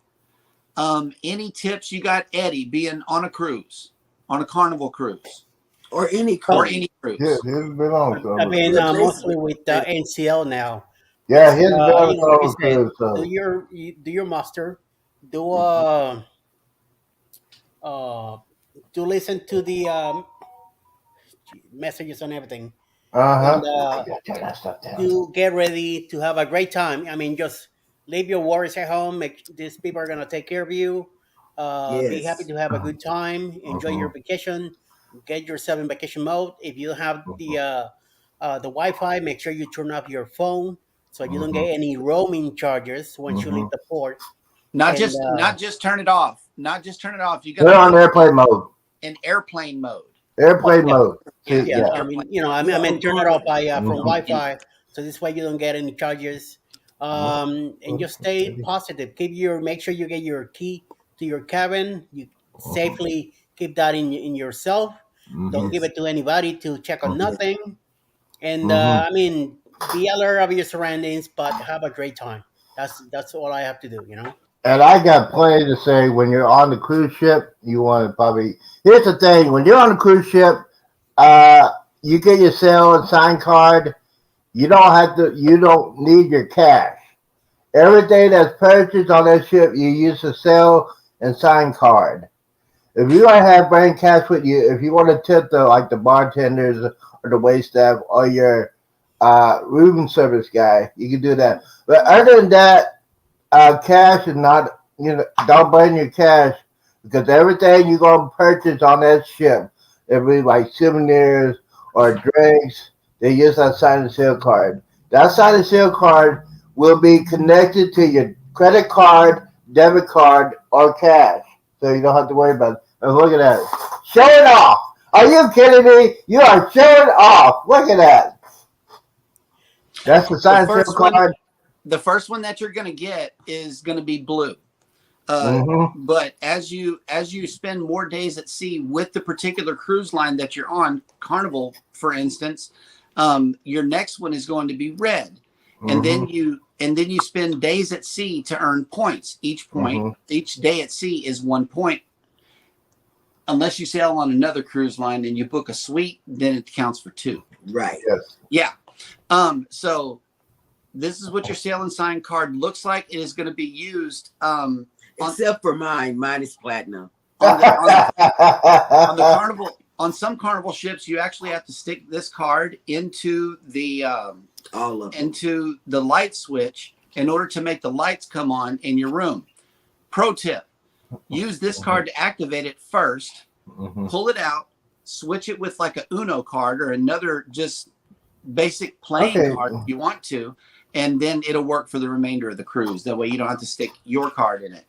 Any tips you got, Eddie, being on a cruise, on a Carnival cruise? Or any cruise. Yeah, he's been on. I mean, mostly with NCL now. Yeah, he's been on cruise. So. Do your muster. To listen to the messages and everything. And to get ready to have a great time. I mean, just leave your worries at home. These people are gonna take care of you. Be happy to have a good time. Enjoy your vacation. Get yourself in vacation mode. If you have the Wi-Fi, make sure you turn off your phone so you don't get any roaming charges once you leave the port. Not just turn it off. Not just turn it off. You got to on airplane mode. In airplane mode. Airplane mode. Yeah. I mean, turn it off from Wi-Fi, so this way you don't get any charges. And just stay positive. Make sure you get your key to your cabin. You safely keep that in yourself. Don't give it to anybody to check on nothing. And I mean, be alert of your surroundings, but have a great time. That's all I have to do. And I got plenty to say. When you're on the cruise ship, you want to probably. Here's the thing: when you're on the cruise ship, you get your sale and sign card. You don't need your cash. Everything that's purchased on that ship, you use the sale and sign card. If you want to have brand cash with you, if you want to tip the bartenders or the wait staff or your room service guy, you can do that. But other than that. Cash is not, don't bring your cash because everything you're going to purchase on that ship, it'll be like souvenirs or drinks, they use that sign and seal card. That sign and seal card will be connected to your credit card, debit card, or cash. So you don't have to worry about it. And look at that. Show it off. Are you kidding me? You are showing off. Look at that. That's the sign and seal card. The first one that you're going to get is going to be blue. But as you spend more days at sea with the particular cruise line that you're on, Carnival, for instance, your next one is going to be red. And then you spend days at sea to earn points. Each day at sea is 1 point. Unless you sail on another cruise line and you book a suite, then it counts for 2. Right. Yes. Yeah. So this is what your sail and sign card looks like. It is going to be used. Except for mine. Mine is platinum. On the Carnival, on some Carnival ships, you actually have to stick this card into the light switch, in order to make the lights come on in your room. Pro tip, use this card to activate it first, pull it out, switch it with like a Uno card or another just basic playing card if you want to, and then it'll work for the remainder of the cruise. That way you don't have to stick your card in it.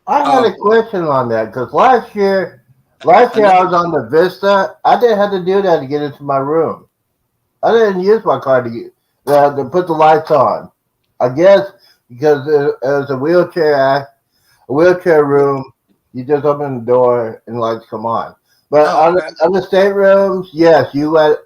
I had a question on that because last year I was on the Vista. I didn't have to do that to get into my room. I didn't use my card to put the lights on. I guess because it was a wheelchair room, you just open the door and the lights come on. But on the staterooms, yes,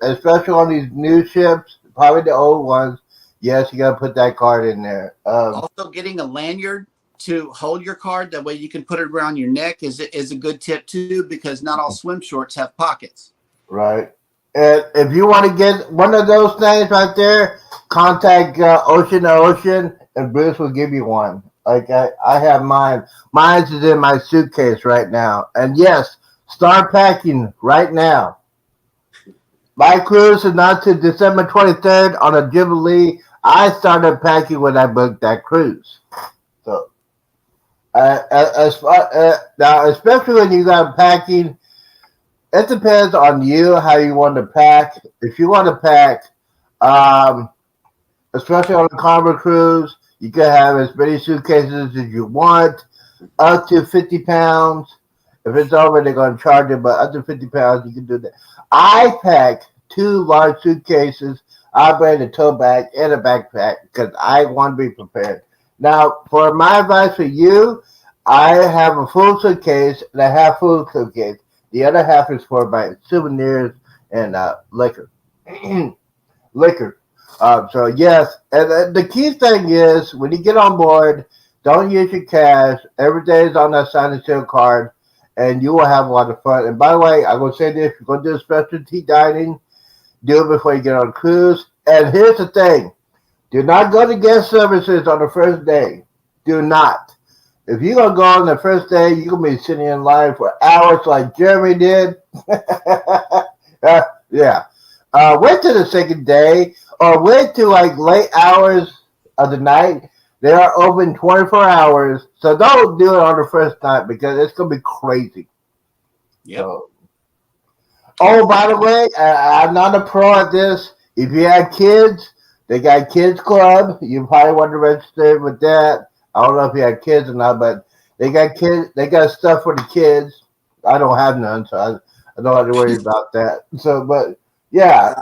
especially on these new ships, probably the old ones, yes, you got to put that card in there. Also, getting a lanyard to hold your card, that way you can put it around your neck is a good tip too, because not all swim shorts have pockets. Right. And if you want to get one of those things right there, contact Ocean to Ocean, and Bruce will give you one. Like I have mine. Mine's is in my suitcase right now. And yes, start packing right now. My cruise is not to December 23rd on a Jubilee. I started packing when I booked that cruise. So, now, especially when you got packing, it depends on you how you want to pack. If you want to pack, especially on a Carnival cruise, you can have as many suitcases as you want, up to 50 pounds. If it's over, they're going to charge you, but up to 50 pounds, you can do that. I pack 2 large suitcases. I bring a tote bag and a backpack because I want to be prepared. Now, for my advice for you, I have a full suitcase and a half full suitcase. The other half is for my souvenirs and liquor. So yes, and the key thing is when you get on board, don't use your cash. Every day is on that sign and seal card, and you will have a lot of fun. And by the way, I'm gonna say this: if you're gonna do specialty dining, do it before you get on a cruise. And here's the thing: do not go to guest services on the first day. Do not. If you're going to go on the first day, you're going to be sitting in line for hours like Jeremy did. Yeah. Wait till the second day or wait till like late hours of the night. They are open 24 hours. So don't do it on the first night because it's going to be crazy. Yep. So, by the way, I'm not a pro at this. If you have kids, they got Kids Club. You probably want to register with that. I don't know if you have kids or not, but they got kids. They got stuff for the kids. I don't have none, so I don't have to worry about that. So, but yeah,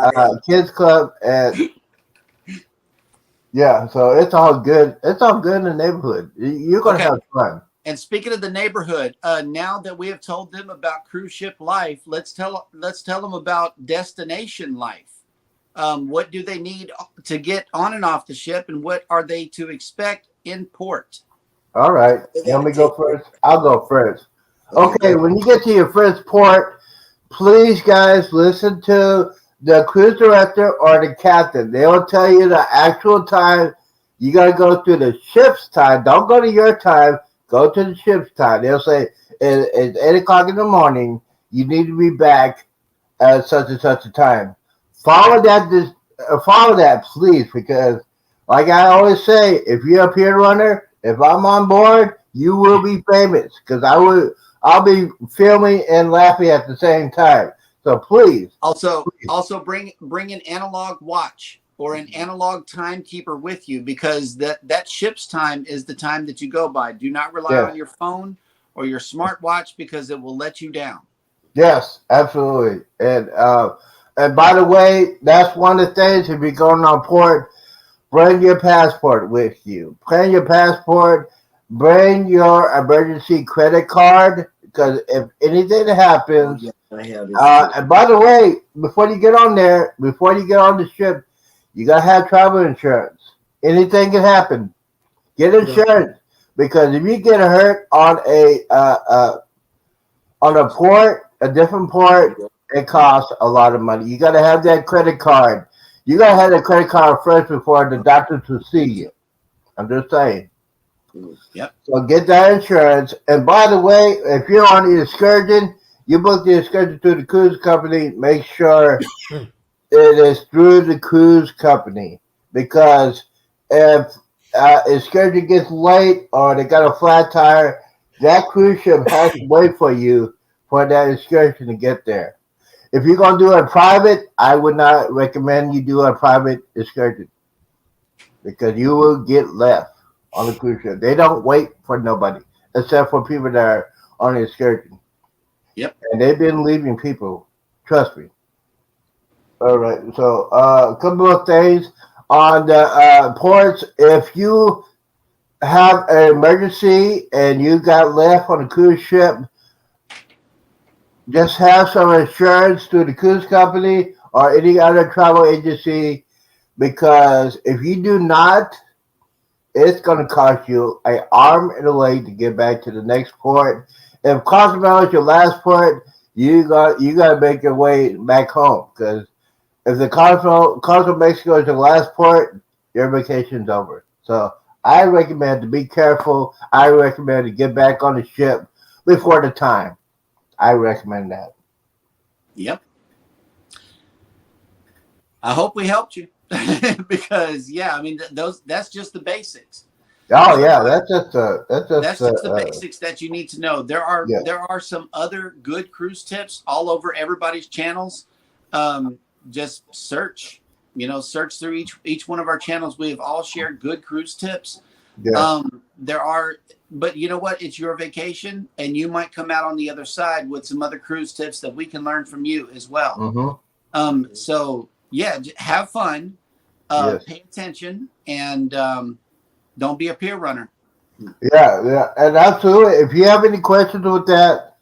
Kids Club and yeah, so it's all good. It's all good in the neighborhood. You're gonna have fun. And speaking of the neighborhood, now that we have told them about cruise ship life, let's tell them about destination life. What do they need to get on and off the ship, and what are they to expect in port? All right, let me go first. I'll go first. Okay, when you get to your first port, please, guys, listen to the cruise director or the captain. They will tell you the actual time. You got to go through the ship's time. Don't go to your time. Go to the ship's time. They'll say it's 8 o'clock in the morning. You need to be back at such and such a time. Follow that, please, because like I always say, if you're a pier runner, if I'm on board, you will be famous because I'll be filming and laughing at the same time. So please. Also bring an analog watch or an analog timekeeper with you because that ship's time is the time that you go by. Do not rely on your phone or your smartwatch because it will let you down. Yes, absolutely. And by the way, that's one of the things, if you're going on port, bring your passport with you. Bring your passport, bring your emergency credit card, because if anything happens, and by the way, before you get on the ship, you got to have travel insurance. Anything can happen. Get insurance, because if you get hurt on a different port, it costs a lot of money. You got to have that credit card. You got to have that credit card first before the doctors will see you. I'm just saying. Yep. So get that insurance. And by the way, if you're on the excursion, you book the excursion through the cruise company. Make sure it is through the cruise company, because if excursion gets late or they got a flat tire, that cruise ship has to wait for you for that excursion to get there. If you're gonna do it private, I would not recommend you do a private excursion because you will get left on the cruise ship. They don't wait for nobody except for people that are on the excursion. Yep. And they've been leaving people. Trust me. All right. So a couple of things on the ports. If you have an emergency and you got left on a cruise ship, just have some insurance through the cruise company or any other travel agency, because if you do not, it's going to cost you an arm and a leg to get back to the next port. If Cozumel is your last port, you got to make your way back home, because if the Cozumel, Mexico is your last port, your vacation's over. So I recommend to be careful. I recommend to get back on the ship before the time. I recommend that. Yep. I hope we helped you because I mean that's just the basics. Oh yeah, that's just the basics that you need to know. There are some other good cruise tips all over everybody's channels. Just search through each one of our channels. We have all shared good cruise tips. Yeah. But you know what? It's your vacation, and you might come out on the other side with some other cruise tips that we can learn from you as well. Mm-hmm. So have fun, yes. Pay attention, and don't be a peer runner. Yeah, and absolutely. If you have any questions with that,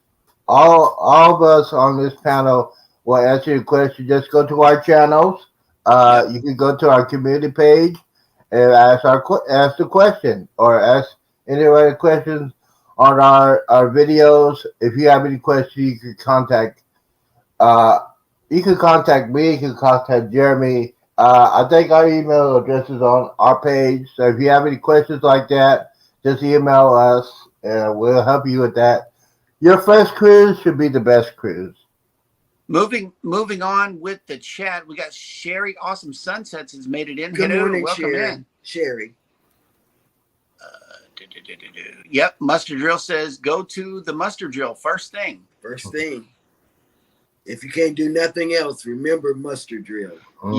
all of us on this panel will answer your question. Just go to our channels. You can go to our community page and ask the question or ask any other questions on our videos. If you have any questions, you can contact me. You can contact Jeremy. I think our email address is on our page. So if you have any questions like that, just email us and we'll help you with that. Your first cruise should be the best cruise. Moving on with the chat, we got Sherry. Awesome Sunsets has made it in. Good morning, welcome Sherry. in. Sherry. Yep, Mustard Drill says go to the Mustard Drill first thing. First thing. If you can't do nothing else, remember Mustard Drill. Mm-hmm.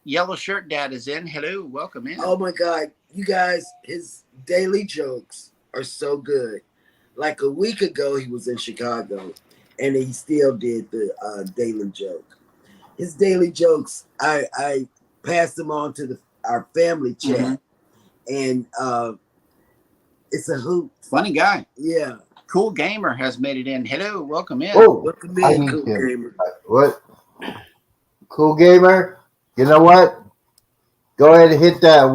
Yellow shirt dad is in. Hello, welcome in. Oh my God, you guys, his daily jokes are so good. Like a week ago, he was in Chicago, and he still did the daily joke. His daily jokes, I passed them on to our family chat, and it's a hoot. Funny guy. Yeah. Cool Gamer has made it in. Hello, welcome in. Oh, welcome in, Cool Gamer. What? Cool Gamer, you know what? Go ahead and hit that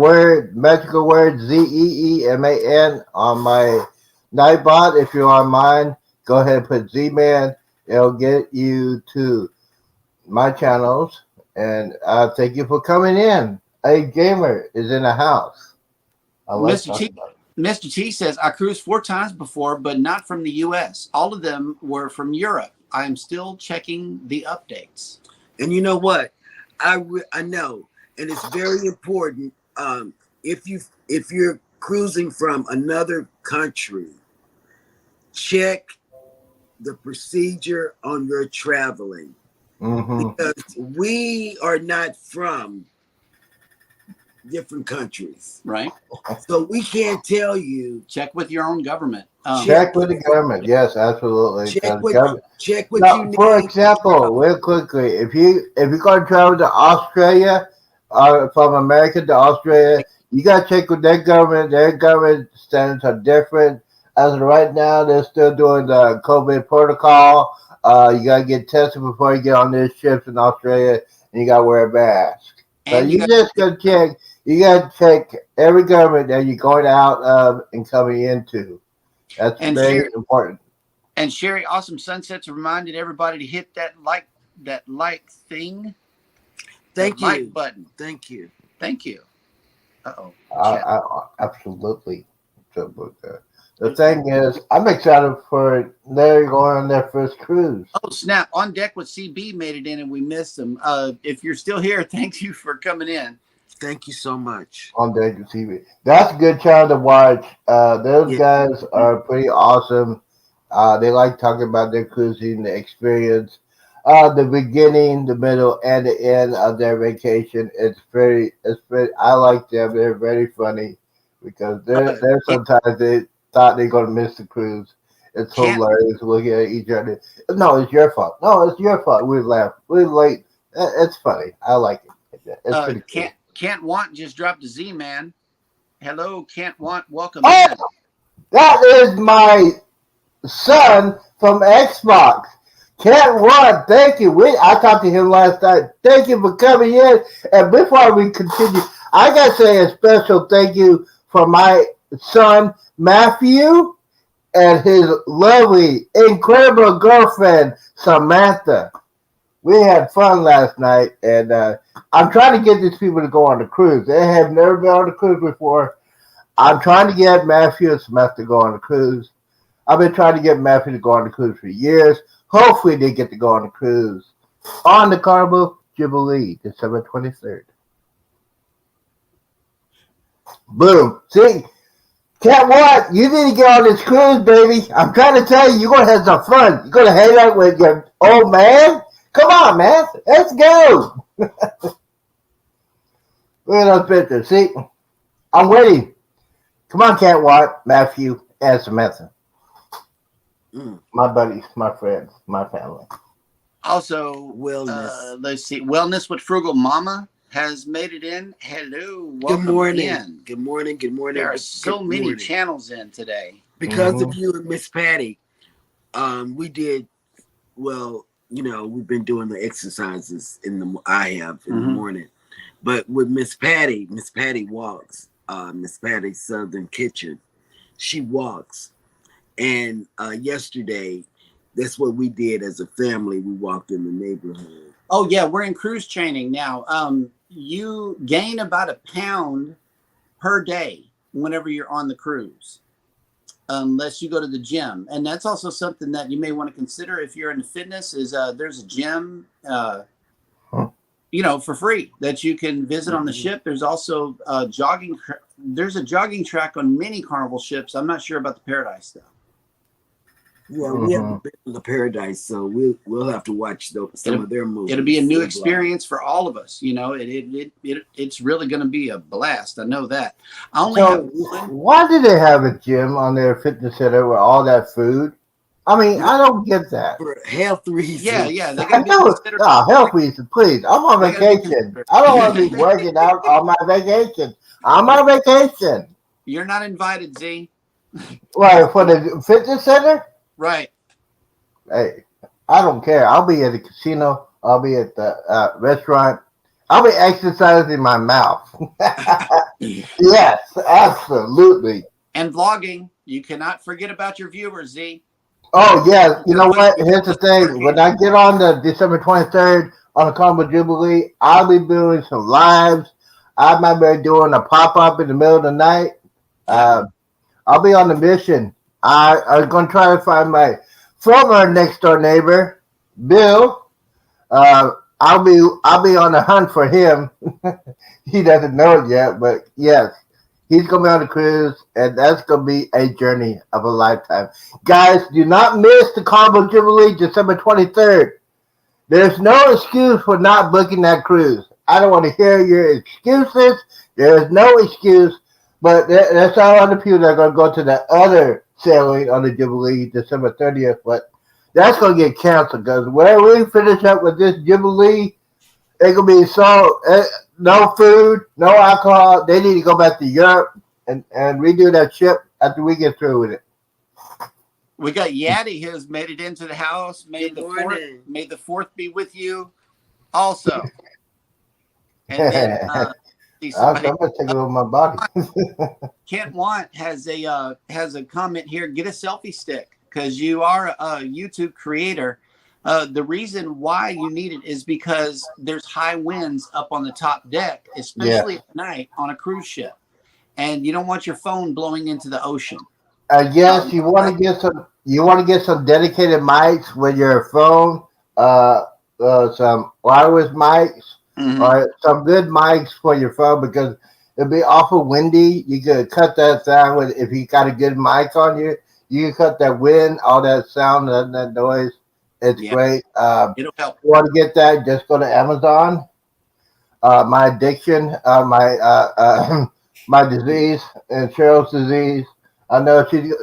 magical word, ZEEMAN on my Nightbot. If you're on mine, go ahead and put Z-Man. It'll get you to my channels. And thank you for coming in. A gamer is in the house. I like Mr. T says, I cruised 4 times before, but not from the U.S. All of them were from Europe. I am still checking the updates. And you know what? I know. And it's very important. If you're cruising from another country, check the procedure on your traveling. Because we are not from different countries, right? So we can't tell you. Check with your own government. Check with the government. Yes, absolutely. Check what now, you need. For example, real quickly, if you're going to travel to Australia, from America to Australia, you got to check with their government. Their government standards are different. As of right now, they're still doing the COVID protocol. You got to get tested before you get on their ships in Australia, and you got to wear a mask. So you just got to check. You got to check every government that you're going out of and coming into. That's very important. And Sherry, Awesome Sunsets reminded everybody to hit that like thing. Thank you. Like button. Thank you. Thank you. Absolutely. The thing is, I'm excited for they're going on their first cruise. Oh, snap. On Deck with CB made it in and we missed them. If you're still here, thank you for coming in. Thank you so much. On the TV. That's a good channel to watch. Those Yeah. guys are pretty awesome. They like talking about their cruising, the experience, the beginning, the middle, and the end of their vacation. It's very. I like them. They're very funny because they're sometimes they thought they're gonna miss the cruise. It's Can't hilarious looking at each other. No, it's your fault. No, it's your fault. We laugh. We're late. It's funny. I like it. It's pretty cool. can't want just dropped a Z, man. Hello, can't want. Welcome Oh, in. that is my son from Xbox. Can't run. Thank you. I talked to him last night. Thank you for coming in. And before we continue, I gotta say a special thank you for my son Matthew and his lovely, incredible girlfriend Samantha. We had fun last night, and I'm trying to get these people to go on the cruise. They have never been on the cruise before. I'm trying to get Matthew and Samantha to go on the cruise. I've been trying to get Matthew to go on the cruise for years. Hopefully they get to go on the cruise on the Carnival Jubilee, December 23rd. Boom. See? Can't what? You need to get on this cruise, baby. I'm trying to tell you, you're going to have some fun. You're going to hang out with your old man. Come on, man. Let's go. Look at those pictures. See? I'm waiting. Come on, Can't what? Matthew and Samantha. My buddies, my friends, my family. Also, Wellness. Let's see. Wellness with Frugal Mama has made it in. Hello. Welcome Good morning. in. Good morning. Good morning. There are Good so many morning. channels in today. Because of you and Miss Patty, we did well. You know, we've been doing the exercises in the morning, but with Miss Patty walks. Miss Patty's Southern Kitchen, she walks, and yesterday, that's what we did as a family. We walked in the neighborhood. Oh yeah, we're in cruise training now. You gain about a pound per day whenever you're on the cruise, unless you go to the gym. And that's also something that you may want to consider if you're into fitness. Is there's a gym, for free that you can visit on the ship. There's also jogging. There's a jogging track on many Carnival ships. I'm not sure about the Paradise though. Yeah, we haven't been to the Paradise, so we'll have to watch some of their movies. It'll be a new experience for all of us. You know, it's really going to be a blast. I know that. I only have one. Why do they have a gym on their fitness center with all that food? I mean, I don't get that. For health reasons. Yeah. They I know. No, health reasons, please. I'm on vacation. I don't want to be working out on my vacation. I'm on vacation. You're not invited, Z. Well, for the fitness center? Right. Hey, I don't care. I'll be at the casino. I'll be at the restaurant. I'll be exercising my mouth. Yes, absolutely. And vlogging. You cannot forget about your viewers, Z. Oh, yeah. You know what? Here's the thing. When I get on the December 23rd on the Carnival Jubilee, I'll be doing some lives. I might be doing a pop-up in the middle of the night. I'll be on the mission. I'm going to try to find my former next-door neighbor, Bill. I'll be on the hunt for him. He doesn't know it yet, but yes. He's going to be on the cruise, and that's going to be a journey of a lifetime. Guys, do not miss the Carnival Jubilee, December 23rd. There's no excuse for not booking that cruise. I don't want to hear your excuses. There is no excuse, but there's all other people that are going to go to the other sailing on the Jubilee, December 30th, but that's going to get canceled because when we finish up with this Jubilee, it's going to be no food, no alcohol. They need to go back to Europe and redo that ship after we get through with it. We got Yaddy who's made it into the house. May the fourth be with you also. And then I'm going to take it over my body. Can't Want has a comment here. Get a selfie stick because you are a YouTube creator. The reason why you need it is because there's high winds up on the top deck, especially at night on a cruise ship, and you don't want your phone blowing into the ocean. Yes, you want to get some dedicated mics with your phone, some wireless mics, Mhm. All right, some good mics for your phone because it'll be awful windy. You could cut that sound with if you got a good mic on you. You can cut that wind, all that sound, that noise. It's Yeah, great. it'll help. If you want to get that, just go to Amazon. My addiction, my disease, and Cheryl's disease. I know she's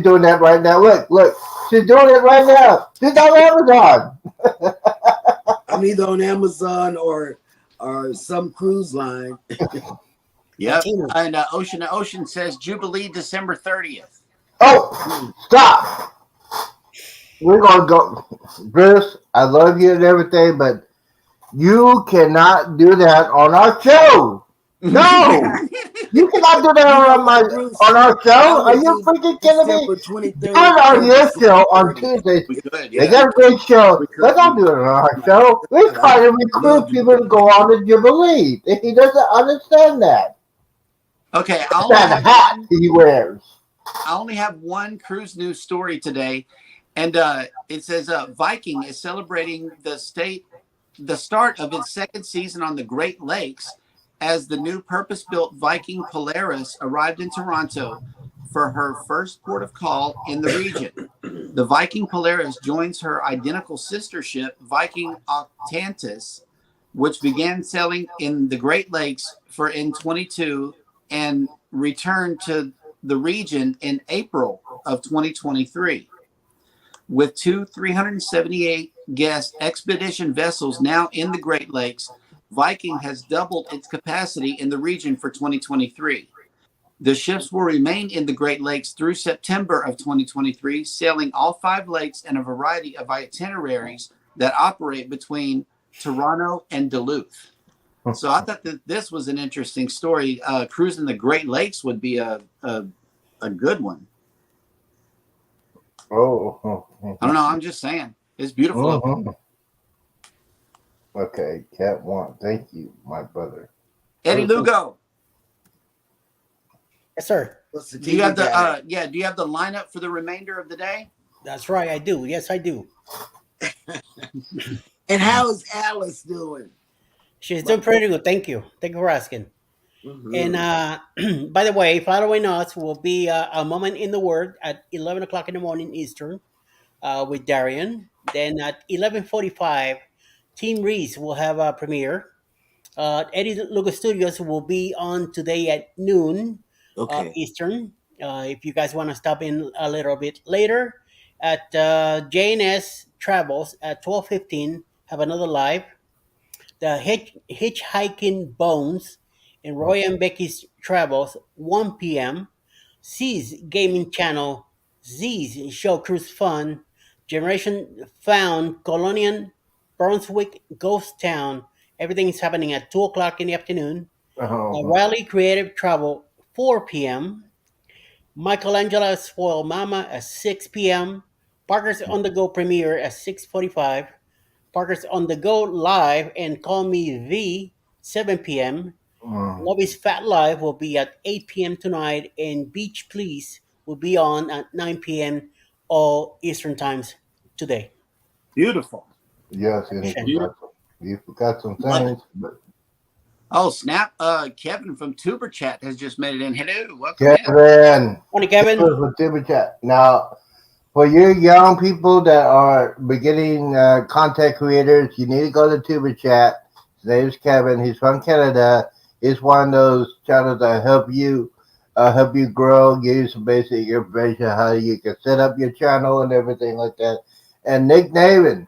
doing that right now. Look, she's doing it right now. She's on Amazon. I'm either on Amazon or some cruise line. Yep. Latino. And Ocean says Jubilee December 30th. Oh, stop! We're gonna go, Bruce. I love you and everything, but you cannot do that on our show. No, you cannot do that You know on what, Bruce? our show. I Are would you do freaking kidding me? December Do 23rd it on or your December show on 30th. Tuesdays. We could, They yeah. got a great show. We could. But don't do it on our show. We try to recruit people to go on the Jubilee. He doesn't understand that. Okay, That hat he wears. I only have one cruise news story today, and it says Viking is celebrating the start of its second season on the Great Lakes as the new purpose-built Viking Polaris arrived in Toronto for her first port of call in the region. The Viking Polaris joins her identical sister ship, Viking Octantis, which began sailing in the Great Lakes in 22 and returned to the region in April of 2023. With two 378 guest expedition vessels now in the Great Lakes, Viking has doubled its capacity in the region for 2023. The ships will remain in the Great Lakes through September of 2023, sailing all 5 lakes and a variety of itineraries that operate between Toronto and Duluth. So I thought that this was an interesting story. Cruising the Great Lakes would be a good one. Oh. I don't know. I'm just saying. It's beautiful. Mm-hmm. Okay, Cat One. Thank you, my brother. Eddie Lugo. Yes, sir. Do you have the do you have the lineup for the remainder of the day? That's right. I do. Yes, I do. And how is Alice doing? She's doing pretty good. Thank you. Thank you for asking. Mm-hmm. And by the way, following us will be a moment in the Word at 11 o'clock in the morning Eastern with Darian. Then at 11:45, Team Reese will have a premiere. Eddie Lugo Studios will be on today at noon Okay. Eastern. If you guys want to stop in a little bit later at JNS Travels at 12:15, have another live. The Hitchhiking Bones and Roy and Becky's Travels 1 p.m. Z's Gaming Channel, Z's Show Cruise Fun, Generation Found, Colonial, Brunswick, Ghost Town. Everything is happening at 2 o'clock in the afternoon. Riley Creative Travel 4 p.m. Michelangelo Spoil Mama at 6 p.m. Parker's On The Go premiere at 6:45. Parker's On The Go live and Call Me V 7 p.m. Lobby's Fat Live will be at 8 p.m. tonight, and Beach Please will be on at 9 p.m. all Eastern times today. Beautiful. Yes, you forgot some things. But Oh, snap. Kevin from Tuber Chat has just made it in. Hello. Welcome in. Kevin. Morning, Kevin. From Tuber Chat. Now, for you young people that are beginning content creators, you need to go to Tuber Chat. His name is Kevin. He's from Canada. He's one of those channels that help you grow, give you some basic information how you can set up your channel and everything like that. And Nick Navin,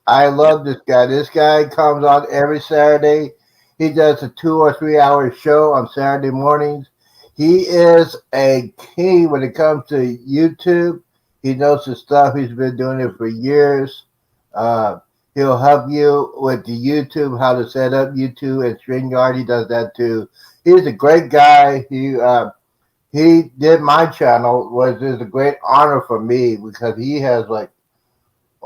I love this guy. This guy comes on every Saturday. He does a 2 or 3 hour show on Saturday mornings. He is a king when it comes to YouTube. He knows his stuff. He's been doing it for years. He'll help you with the YouTube, how to set up YouTube and StreamYard. He does that too. He's a great guy. He did my channel, which is a great honor for me because he has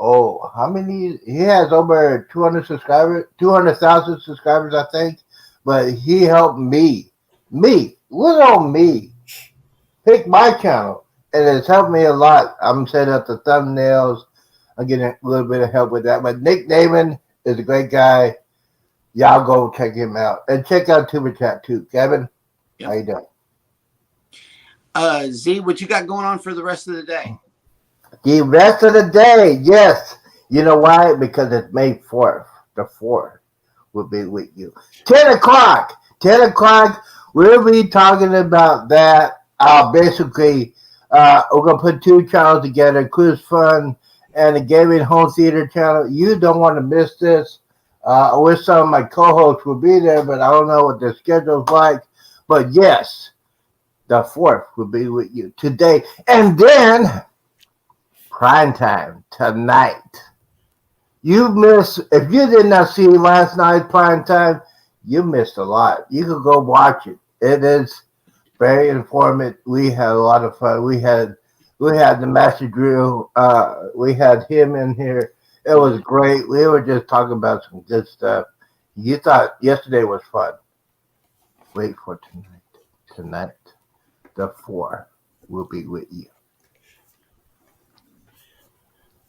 how many? He has over 200 subscribers, 200,000 subscribers, I think. But he helped me, little me, pick my channel. And it's helped me a lot. I'm setting up the thumbnails. I'm getting a little bit of help with that. But Nick Navin is a great guy. Y'all go check him out and check out Tuba Chat too. Kevin, Yep. how you doing? Z, what you got going on for the rest of the day? The rest of the day, yes. You know why? Because it's May 4th. The 4th will be with you. 10 o'clock. 10 o'clock. We'll be talking about that. Basically, we're going to put two channels together, Cruise Fun and the Gaming Home Theater channel. You don't want to miss this. I wish some of my co-hosts would be there, but I don't know what their schedule's like. But yes, the 4th will be with you today. And then prime time tonight. You missed, if you did not see last night's prime time, you missed a lot. You could go watch it. It is very informative. We had a lot of fun. We had the Master Drill. We had him in here. It was great. We were just talking about some good stuff. You thought yesterday was fun. Wait for tonight. Tonight, the 4 will be with you.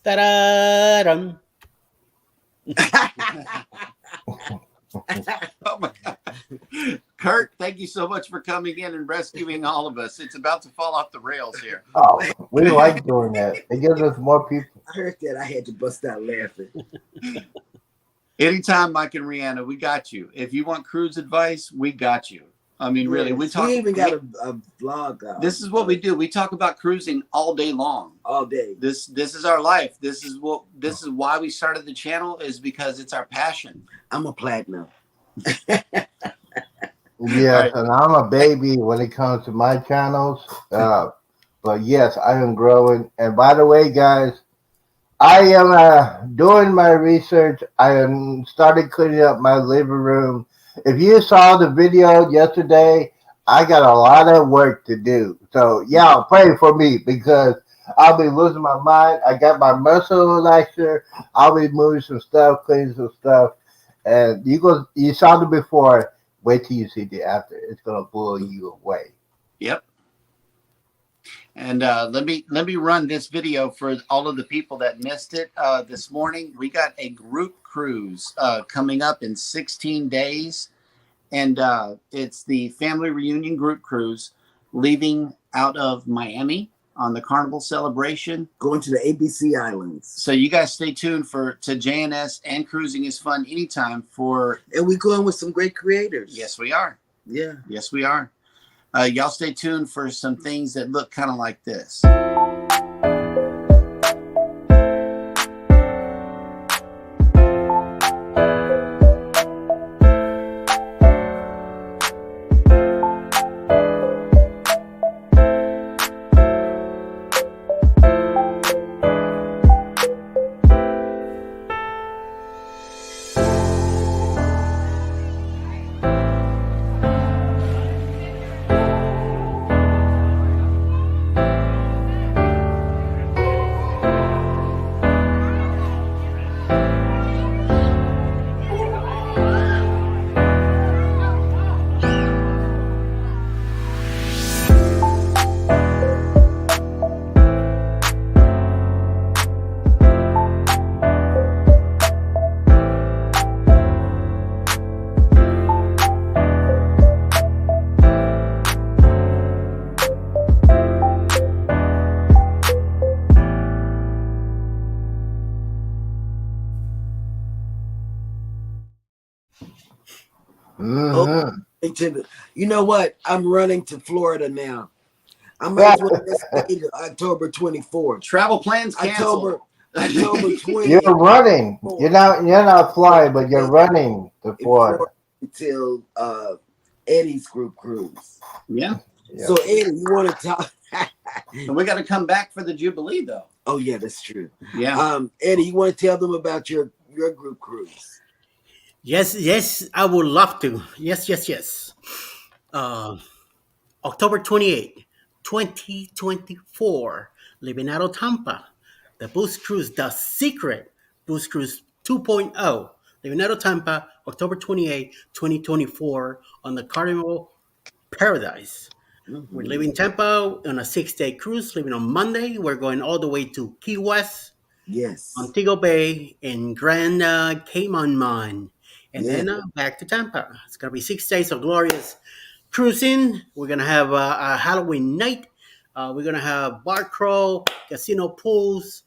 Ta-da-dum. Oh my God. Kurt, thank you so much for coming in and rescuing all of us. It's about to fall off the rails here. Oh, we like doing that. It gives us more people. I heard that. I had to bust out laughing. Anytime, Mike and Rihanna, we got you. If you want cruise advice, we got you. I mean, really, we talk. We even got a vlog out. This is what we do. We talk about cruising all day long. All day. This is our life. This is why we started the channel, is because it's our passion. I'm a platinum. Yes, and I'm a baby when it comes to my channels. But yes, I am growing. And by the way, guys, I am doing my research. I am started cleaning up my living room. If you saw the video yesterday, I got a lot of work to do. So y'all pray for me because I'll be losing my mind. I got my muscle relaxer. I'll be moving some stuff, cleaning some stuff. And you saw it before. Wait till you see the after. It's gonna blow you away. Yep. And let me run this video for all of the people that missed it this morning. We got a group cruise coming up in 16 days, and it's the family reunion group cruise leaving out of Miami on the Carnival Celebration, going to the ABC Islands. So you guys stay tuned to JNS and Cruising is Fun anytime and we're going with some great creators. Yes, we are. Yeah. Yes, we are. Y'all stay tuned for some things that look kind of like this. Mm-hmm. You know what? I'm running to Florida now. I might as well stay to October 24th. Travel plans canceled. October 20th. You're running. You're not flying, but you're running to Florida until Eddie's group cruise. Yeah. So Eddie, you want to talk? And we got to come back for the Jubilee, though. Oh yeah, that's true. Yeah. Eddie, you want to tell them about your group cruise? Yes, I would love to. Yes. October 28th, 2024, leaving out of Tampa. The Boost Cruise, the secret Boost Cruise 2.0, leaving out of Tampa, October 28th, 2024, on the Carnival Paradise. Mm-hmm. We're leaving Tampa on a 6-day cruise, leaving on Monday. We're going all the way to Key West, yes, Montego Bay, and Grand Cayman. and then back to Tampa. It's gonna be 6 days of glorious cruising. We're gonna have a Halloween night. We're gonna have bar crawl, casino pools,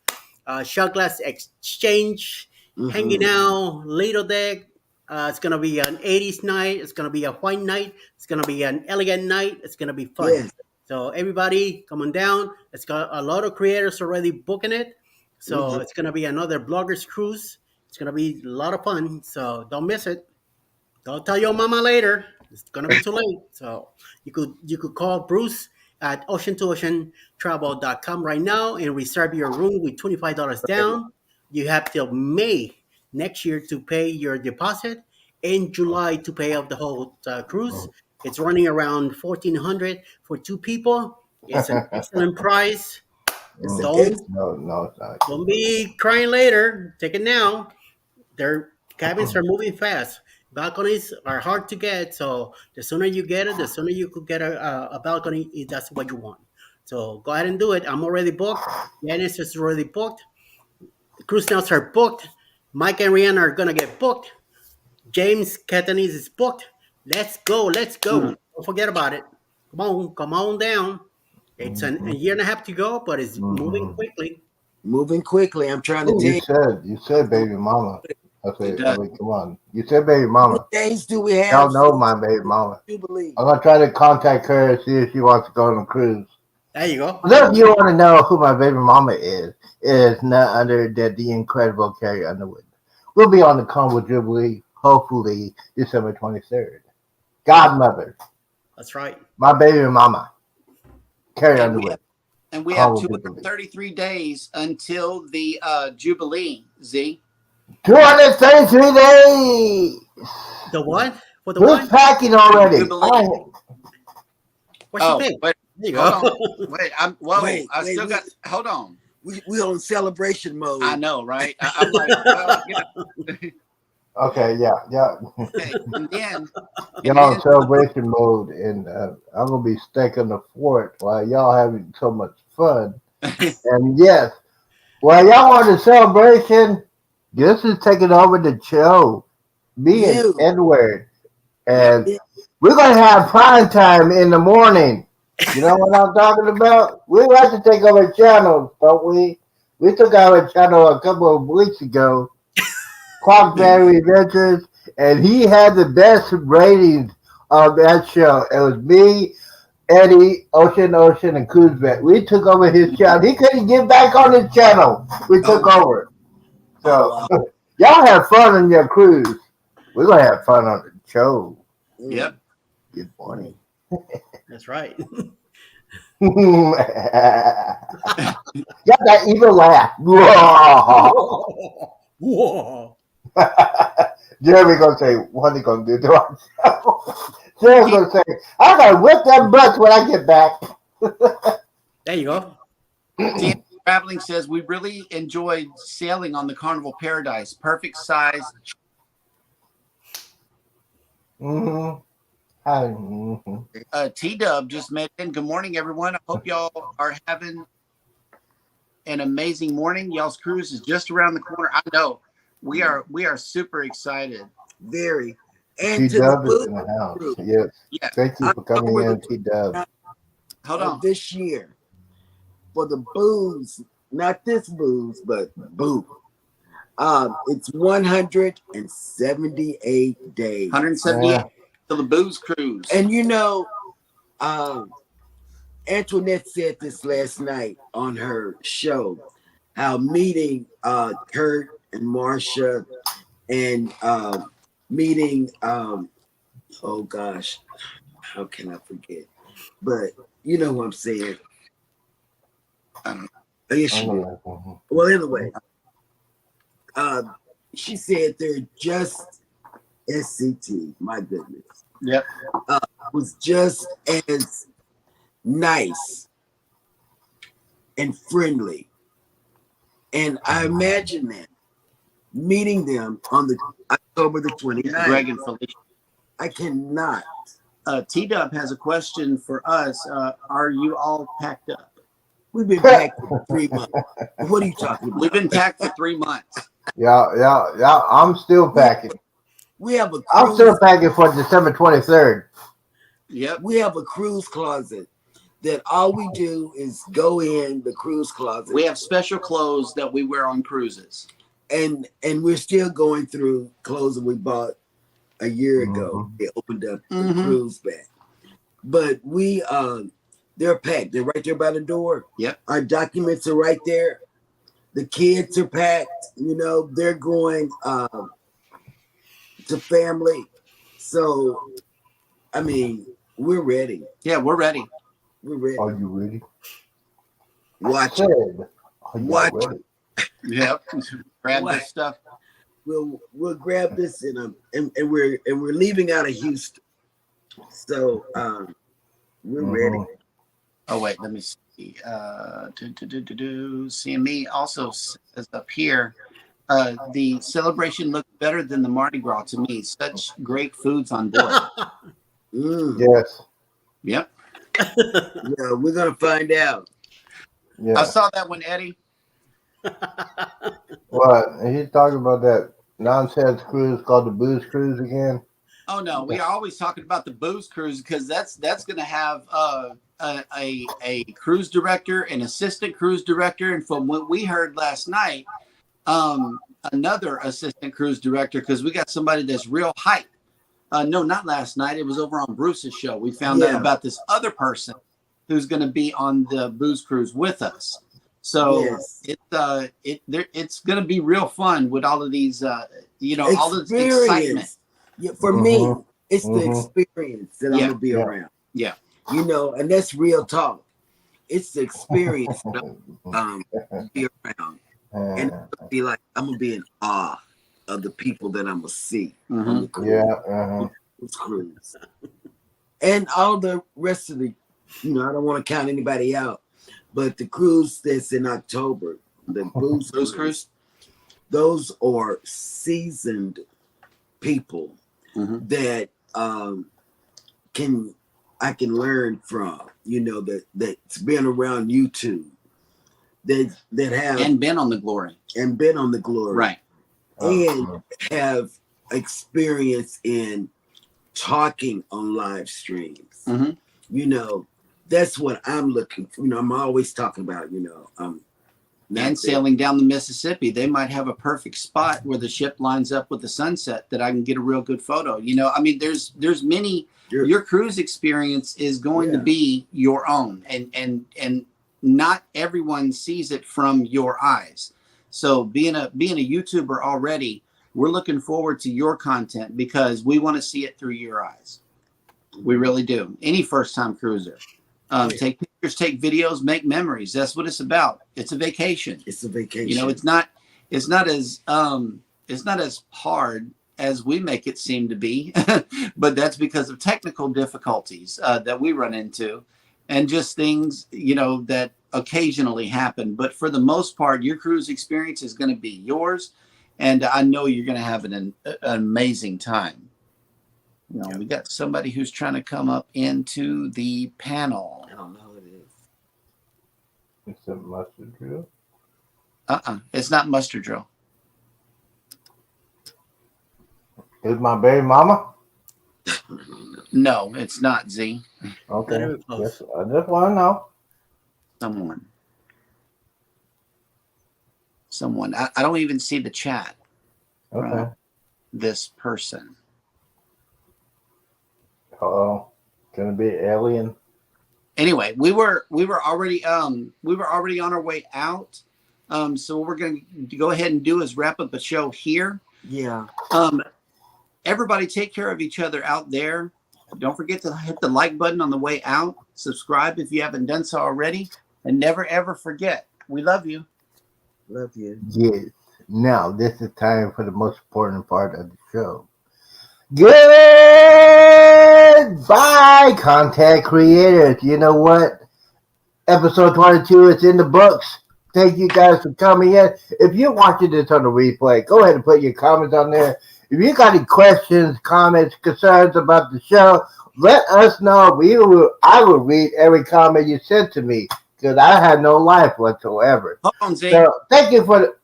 shot glass exchange, hanging out, Lido deck. It's gonna be an 80s night. It's gonna be a white night. It's gonna be an elegant night. It's gonna be fun. Yes. So everybody, come on down. It's got a lot of creators already booking it. So it's gonna be another bloggers cruise. It's gonna be a lot of fun. So don't miss it. Don't tell your mama later. It's gonna be too late. So you could call Bruce at ocean2oceantravel.com right now and reserve your room with $25 down. You have till May next year to pay your deposit, in July to pay off the whole cruise. It's running around 1,400 for 2 people. It's an excellent price. Don't No, it's not. don't be crying later. Take it now. Their cabins are moving fast. Balconies are hard to get, so the sooner you get it, the sooner you could get a balcony if that's what you want. So go ahead and do it. I'm already booked. Dennis is already booked. The cruise notes are booked. Mike and Rihanna are gonna get booked. James Catanese is booked. Let's go. Let's go. Don't forget about it. Come on down. It's a year and a half to go, but it's moving quickly. Moving quickly. I'm trying to You said baby mama. I mean, come on. You said baby mama. What days do we have? Y'all know my baby mama. You believe? I'm gonna try to contact her and see if she wants to go on a cruise. There you go. If you want to know who my baby mama is, it is none other than the incredible Carrie Underwood. We'll be on the Convo Jubilee, hopefully December 23rd. Godmother, That's right. my baby mama, Carrie Underwood. And we have 233 days until the Jubilee, Z. 233 days. The what? For the Who's what? packing already? Jubilee. What's your pick? Wait, There you hold go. on. Wait, I still got. Hold on. We on celebration mode. I know, right? I'm like, well, Okay, yeah. okay. And then, Y'all in celebration mode, and I'm gonna be staking the fort while y'all having so much fun. And yes, while y'all on the celebration, this is taking over the show. Me and Edward, and we're gonna have prime time in the morning. You know what I'm talking about? We like to take over channels, don't we? We took our channel a couple of weeks ago. Clockberry Adventures, and he had the best ratings of that show. It was me, Eddie, Ocean, and Kuzbet. We took over his channel. He couldn't get back on his channel. We took over. So y'all have fun on your cruise. We're gonna have fun on the show. Yep. Good morning. That's right. Got that evil laugh. Whoa. Jeremy gonna say, what are you gonna do to ourselves? Jeremy's gonna say, I'm gonna whip that butt when I get back. There you go. Dan Traveling says we really enjoyed sailing on the Carnival Paradise. Perfect size. T-Dub just met in. Good morning, everyone. I hope y'all are having an amazing morning. Y'all's cruise is just around the corner. I know. We are super excited. Very. And T-Dub is in the house. Yes. Yeah. Thank you for coming in, T-Dub. Hold on. This year, for the booze, not this booze, but boo. It's 178 days. 178 to the booze cruise. And you know, Antoinette said this last night on her show, how meeting Kurt and Marsha and meeting oh gosh, how can I forget? But you know what I'm saying. Yes, she did. Well, anyway, she said they're just SCT. My goodness. Yep. Was just as nice and friendly. And I imagine that meeting them on the October the 29th. Greg and Felicia. I cannot. T-Dub has a question for us. Are you all packed up? We've been packed for 3 months. What are you talking about? We've been packed for 3 months. Yeah. I'm still packing. We have a I'm cruise. still packing for December 23rd. Yep. We have a cruise closet that all we do is go in the cruise closet. We have special clothes that we wear on cruises. And we're still going through clothes that we bought a year ago. They opened up the cruise bag. But we they're packed. They're right there by the door. Yep. Our documents are right there. The kids are packed. You know, they're going to family. So I mean, we're ready. Yeah, we're ready. We're ready. Are you ready? Watch it. Watch ready? Yep. Grab this stuff. We'll grab this and we're leaving out of Houston. So we're ready. Oh wait, let me see. CME also says up here, the celebration looked better than the Mardi Gras to me. Such great foods on board. Yes. Yep. Yeah, we're gonna find out. Yeah. I saw that one, Eddie. What? He's talking about that nonsense cruise called the Booze Cruise again? Oh no, we are always talking about the booze cruise because that's going to have a cruise director, an assistant cruise director, and from what we heard last night, another assistant cruise director because we got somebody that's real hype. No, not last night. It was over on Bruce's show. We found out about this other person who's going to be on the booze cruise with us. So it's going to be real fun with all of these, all this excitement. Yeah, for me, it's the experience that I'm gonna be around. Yeah, you know, and that's real talk. It's the experience that I'm be around, and I'm gonna be in awe of the people that I'm gonna see on the cruise, and all the rest of the. You know, I don't want to count anybody out, but the cruise that's in October, the booze cruise, those are seasoned people that I can learn from. You know, that's been around YouTube, that have and been on the glory, right, and have experience in talking on live streams. You know. That's what I'm looking for. You know, I'm always talking about, and sailing down the Mississippi. They might have a perfect spot where the ship lines up with the sunset that I can get a real good photo. You know, I mean, there's many. Your cruise experience is going to be your own, and not everyone sees it from your eyes. So being a YouTuber already, we're looking forward to your content because we want to see it through your eyes. We really do. Any first time cruiser. Take pictures, take videos, make memories. That's what it's about. It's a vacation. It's a vacation. You know, it's not as hard as we make it seem to be, but that's because of technical difficulties that we run into, and just things that occasionally happen. But for the most part, your cruise experience is going to be yours, and I know you're going to have an amazing time. We got somebody who's trying to come up into the panel. I don't know who it is. It's a mustard drill? It's not mustard drill. Is my baby mama? No, it's not, Z. Okay. Yes, I just want to know. Someone. I don't even see the chat. Okay. This person. Gonna be alien. Anyway, we were already on our way out. So what we're going to go ahead and do is wrap up the show here. Yeah. Everybody take care of each other out there. Don't forget to hit the like button on the way out. Subscribe if you haven't done so already, and never ever forget. We love you. Love you. Yes. Now this is time for the most important part of the show. Goodbye, content creators. You know what? Episode 22 is in the books. Thank you guys for coming in. If you're watching this on the replay, go ahead and put your comments on there. If you got any questions, comments, concerns about the show, let us know. I will read every comment you sent to me because I had no life whatsoever. Hold on, Zay. So thank you for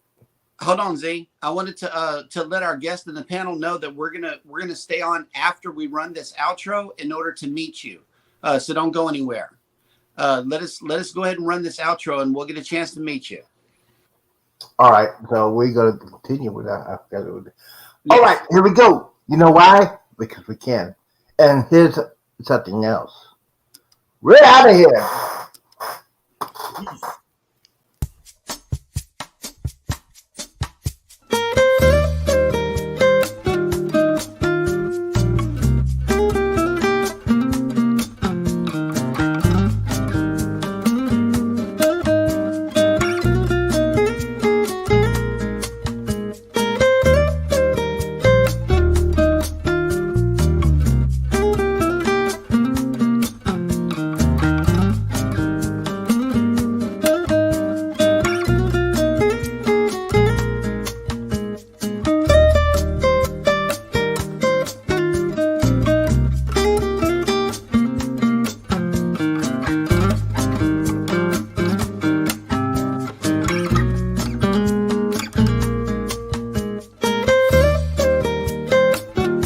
Hold on, Z. I wanted to let our guests in the panel know that we're gonna stay on after we run this outro in order to meet you. So don't go anywhere. Let us go ahead and run this outro, and we'll get a chance to meet you. All right, so we're gonna continue with that. Yes. All right, here we go. You know why? Because we can. And here's something else. We're out of here. Peace.